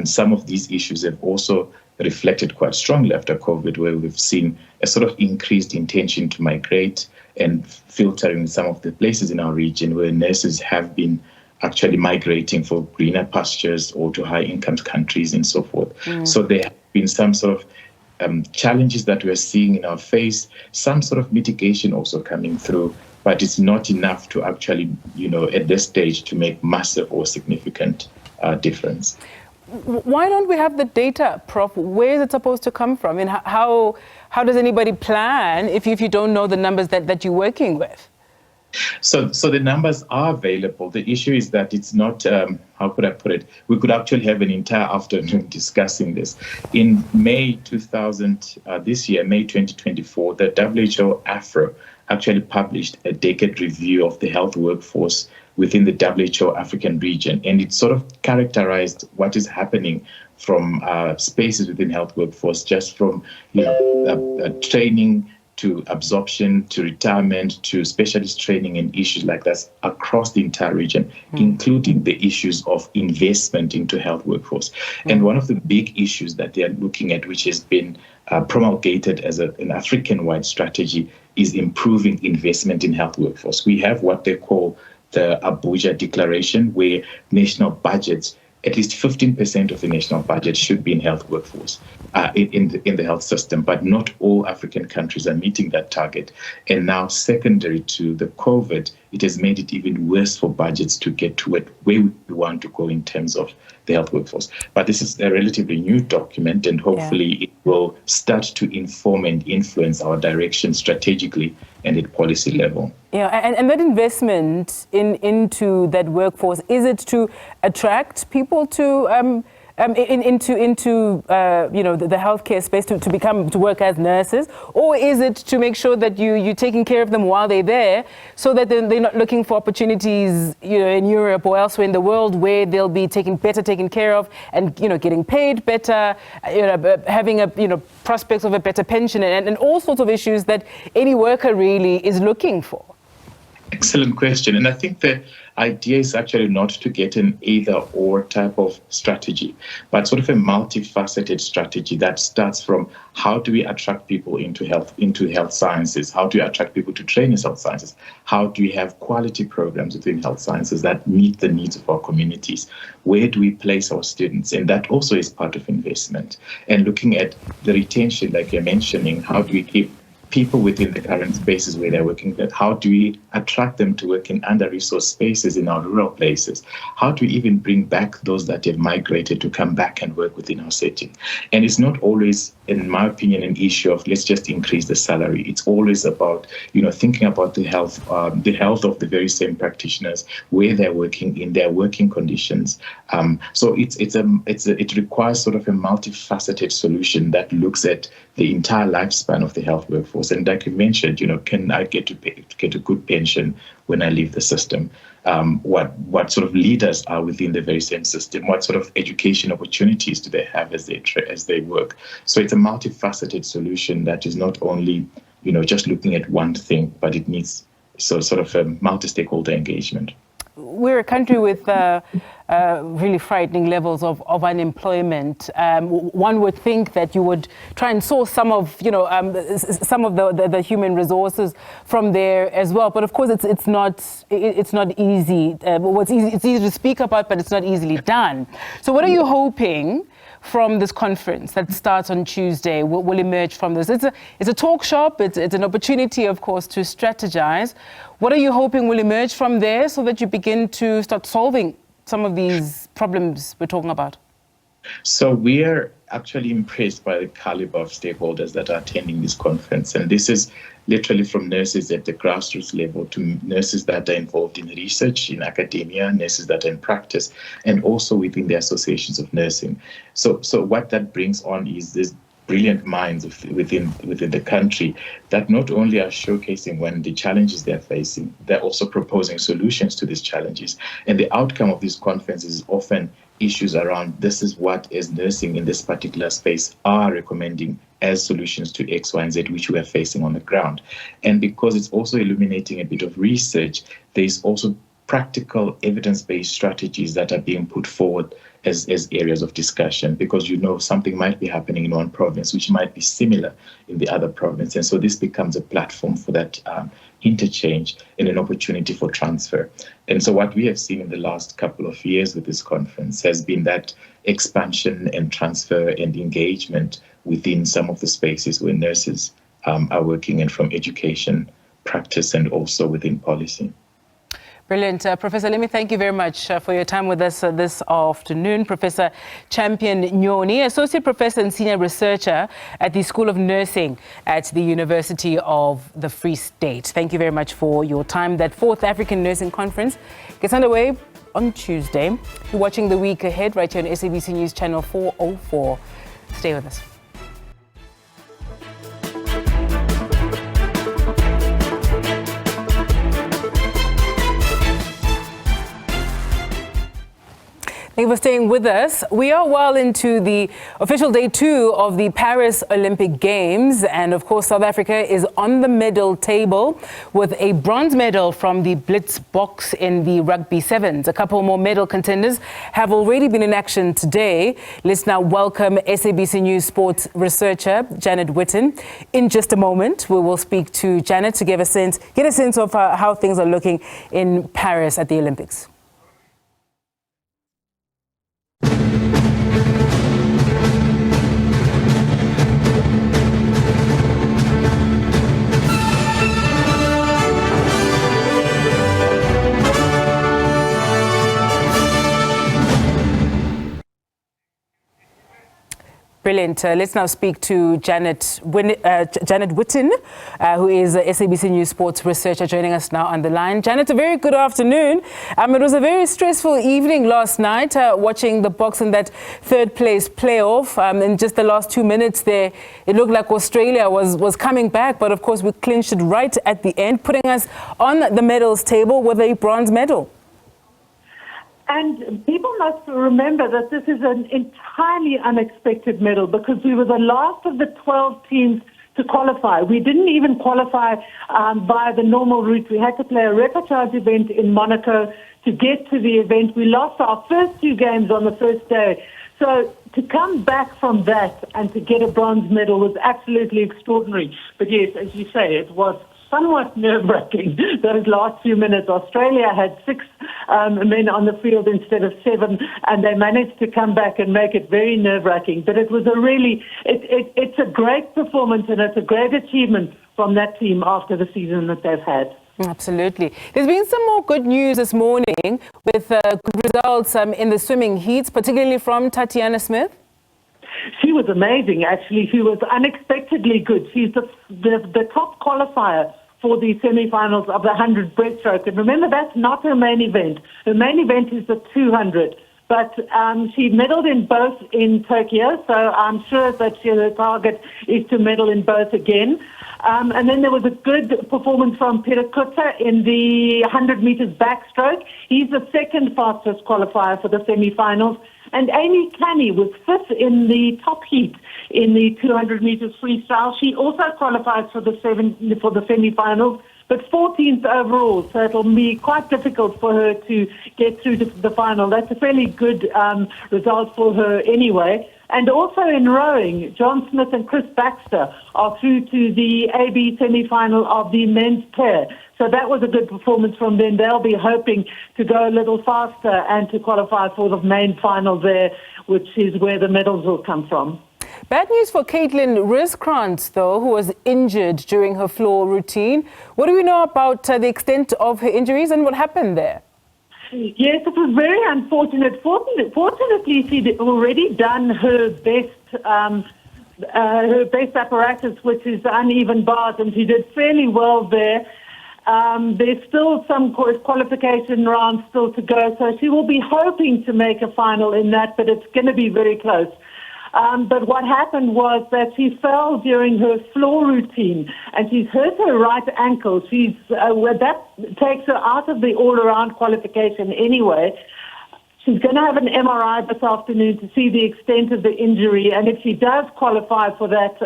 Some of these issues have also reflected quite strongly after COVID, where we've seen a sort of increased intention to migrate and filtering some of the places in our region where nurses have been actually migrating for greener pastures or to high-income countries and so forth. So there have been some sort of challenges that we're seeing in our face, some sort of mitigation also coming through, but it's not enough to actually, at this stage, to make massive or significant difference. Why don't we have the data, Prof? Where is it supposed to come from? And how does anybody plan if you don't know the numbers that you're working with? So the numbers are available. The issue is that it's not, how could I put it? We could actually have an entire afternoon discussing this. In May 2024, the WHO Afro actually published a decade review of the health workforce within the WHO African region. And it sort of characterized what is happening from spaces within health workforce, just from training to absorption, to retirement, to specialist training and issues like that across the entire region, including the issues of investment into health workforce. And one of the big issues that they are looking at, which has been promulgated as an African-wide strategy, is improving investment in health workforce. We have what they call the Abuja Declaration, where national budgets, at least 15% of the national budget should be in health workforce, in the health system, but not all African countries are meeting that target. And now, secondary to the COVID, it has made it even worse for budgets to get to where we want to go in terms of the health workforce. But this is a relatively new document, and hopefully it will start to inform and influence our direction strategically and at policy level. Yeah, and that investment into that workforce, is it to attract people to into the healthcare space to work as nurses, or is it to make sure that you're taking care of them while they're there, so that they're not looking for opportunities in Europe or elsewhere in the world where they'll be better taken care of and getting paid better, having prospects of a better pension and all sorts of issues that any worker really is looking for? Excellent question. And I think the idea is actually not to get an either-or type of strategy, but sort of a multifaceted strategy that starts from how do we attract people into health sciences? How do we attract people to train in health sciences? How do we have quality programs within health sciences that meet the needs of our communities? Where do we place our students? And that also is part of investment. And looking at the retention, like you're mentioning, how do we keep people within the current spaces where they're working, that how do we attract them to work in under-resourced spaces in our rural places? How do we even bring back those that have migrated to come back and work within our setting? And it's not always, in my opinion, an issue of let's just increase the salary. It's always about, thinking about the health of the very same practitioners, where they're working, in their working conditions. So it requires sort of a multifaceted solution that looks at the entire lifespan of the health workforce. And like you mentioned, can I get a good pension when I leave the system? What sort of leaders are within the very same system? What sort of education opportunities do they have as they work? So it's a multifaceted solution that is not only, just looking at one thing, but it needs sort of a multi-stakeholder engagement. We're a country with really frightening levels of unemployment. One would think that you would try and source some of the human resources from there as well. But of course, it's not easy. It's easy to speak about, but it's not easily done. So, what are you hoping from this conference that starts on Tuesday will emerge from this? It's a talk shop. It's an opportunity, of course, to strategize. What are you hoping will emerge from there so that you begin to start solving some of these problems we're talking about? So we're actually impressed by the caliber of stakeholders that are attending this conference. And this is literally from nurses at the grassroots level to nurses that are involved in research, in academia, nurses that are in practice, and also within the associations of nursing. So what that brings on is this brilliant minds within the country that not only are showcasing when the challenges they're facing, they're also proposing solutions to these challenges. And the outcome of these conferences is often issues around this is what as nursing in this particular space are recommending as solutions to X, Y, and Z, which we are facing on the ground. And because it's also illuminating a bit of research, there's also practical evidence-based strategies that are being put forward as areas of discussion, because something might be happening in one province which might be similar in the other province. And so this becomes a platform for that interchange and an opportunity for transfer. And so what we have seen in the last couple of years with this conference has been that expansion and transfer and engagement within some of the spaces where nurses are working, and from education, practice, and also within policy. Brilliant. Professor, let me thank you very much for your time with us this afternoon. Professor Champion Nyoni, Associate Professor and Senior Researcher at the School of Nursing at the University of the Free State. Thank you very much for your time. That 4th African Nursing Conference gets underway on Tuesday. You're watching The Week Ahead right here on SABC News Channel 404. Stay with us. Thank you for staying with us. We are well into the official day 2 of the Paris Olympic Games. And of course, South Africa is on the medal table with a bronze medal from the Blitz box in the rugby sevens. A couple more medal contenders have already been in action today. Let's now welcome SABC News sports researcher Janet Witten. In just a moment, we will speak to Janet to get a sense of how things are looking in Paris at the Olympics. Brilliant. Let's now speak to Janet Witten, who is a SABC News sports researcher, joining us now on the line. Janet, a very good afternoon. It was a very stressful evening last night, watching the box in that third place playoff. In just the last 2 minutes there, it looked like Australia was coming back, but of course we clinched it right at the end, putting us on the medals table with a bronze medal. And people must remember that this is an entirely unexpected medal, because we were the last of the 12 teams to qualify. We didn't even qualify by the normal route. We had to play a repechage event in Monaco to get to the event. We lost our first 2 games on the first day. So to come back from that and to get a bronze medal was absolutely extraordinary. But yes, as you say, it was somewhat nerve-wracking those last few minutes. Australia had 6 men on the field instead of 7, and they managed to come back and make it very nerve-wracking. But it was it's a great performance, and it's a great achievement from that team after the season that they've had. Absolutely. There's been some more good news this morning with good results in the swimming heats, particularly from Tatiana Smith. She was amazing, actually. She was unexpectedly good. She's the top qualifier for the semi-finals of the 100 breaststroke. And remember, that's not her main event. Her main event is the 200. But she medaled in both in Tokyo, so I'm sure that her target is to medal in both again. And then there was a good performance from Peter Kutta in the 100 meters backstroke. He's the second fastest qualifier for the semi-finals. And Amy Canny was fifth in the top heat in the 200 meters freestyle. She also qualifies for the semi-finals, but 14th overall, so it'll be quite difficult for her to get through to the final. That's a fairly good result for her anyway. And also in rowing, John Smith and Chris Baxter are through to the AB semi-final of the men's pair. So that was a good performance from them. They'll be hoping to go a little faster and to qualify for the main final there, which is where the medals will come from. Bad news for Caitlin Riskrantz, though, who was injured during her floor routine. What do we know about the extent of her injuries and what happened there? Yes, it was very unfortunate. Fortunately, she'd already done her best apparatus, which is uneven bars, and she did fairly well there. There's still some qualification rounds still to go, so she will be hoping to make a final in that, but it's going to be very close. But what happened was that she fell during her floor routine and she's hurt her right ankle. That takes her out of the all-around qualification anyway. She's going to have an MRI this afternoon to see the extent of the injury, and if she does qualify for that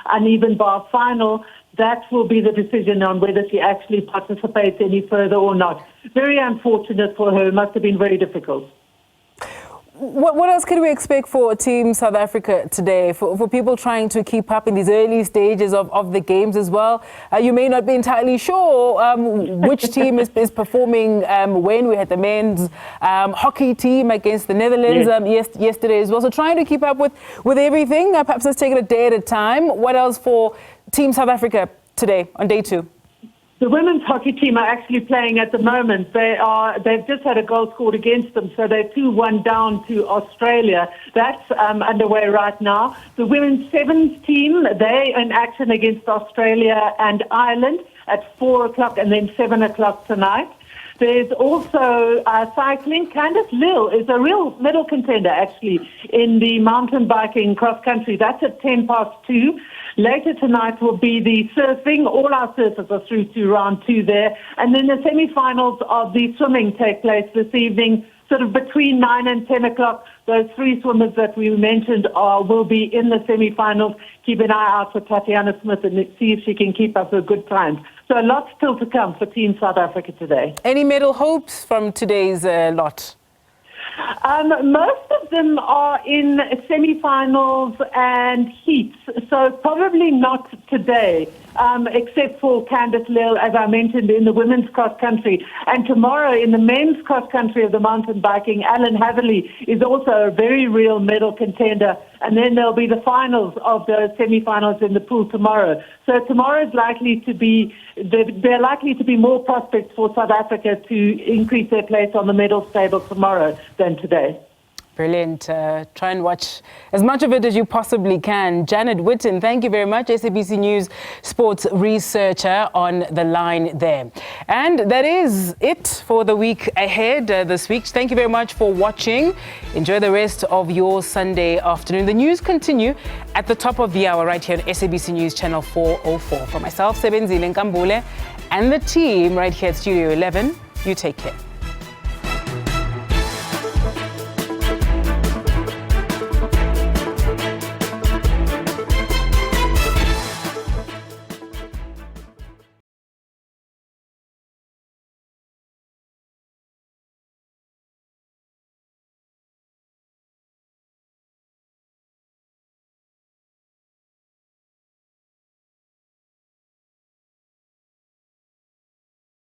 uneven bar final, that will be the decision on whether she actually participates any further or not. Very unfortunate for her. It must have been very difficult. What else can we expect for Team South Africa today, for people trying to keep up in these early stages of the games as well? You may not be entirely sure which team is performing when. We had the men's hockey team against the Netherlands yesterday as well. So trying to keep up with everything. Perhaps let's take it a day at a time. What else for Team South Africa today on day 2? The women's hockey team are actually playing at the moment. They've just had a goal scored against them, so they're 2-1 down to Australia. That's underway right now. The women's sevens team, they're in action against Australia and Ireland at 4 o'clock and then 7 o'clock tonight. There's also cycling. Candice Lill is a real medal contender, actually, in the mountain biking cross-country. That's at 2:10. Later tonight will be the surfing. All our surfers are through to round 2 there. And then the semi-finals of the swimming take place this evening, sort of between 9 and 10 o'clock. Those 3 swimmers that we mentioned will be in the semi-finals. Keep an eye out for Tatiana Smith and see if she can keep up her good times. So a lot still to come for Team South Africa today. Any medal hopes from today's lot? Most of them are in semi-finals and heats, so probably not today, except for Candice Lill, as I mentioned, in the women's cross-country. And tomorrow in the men's cross-country of the mountain biking, Alan Hatherley is also a very real medal contender. And then there'll be the finals of the semi-finals in the pool tomorrow. So tomorrow is likely to be, there are likely to be more prospects for South Africa to increase their place on the medal table tomorrow than today. Brilliant. Try and watch as much of it as you possibly can. Janet Witten, thank you very much. SABC News sports researcher on the line there. And that is it for the week ahead this week. Thank you very much for watching. Enjoy the rest of your Sunday afternoon. The news continue at the top of the hour right here on SABC News Channel 404. For myself, Sebenzile Nkambule, and the team right here at Studio 11, you take care.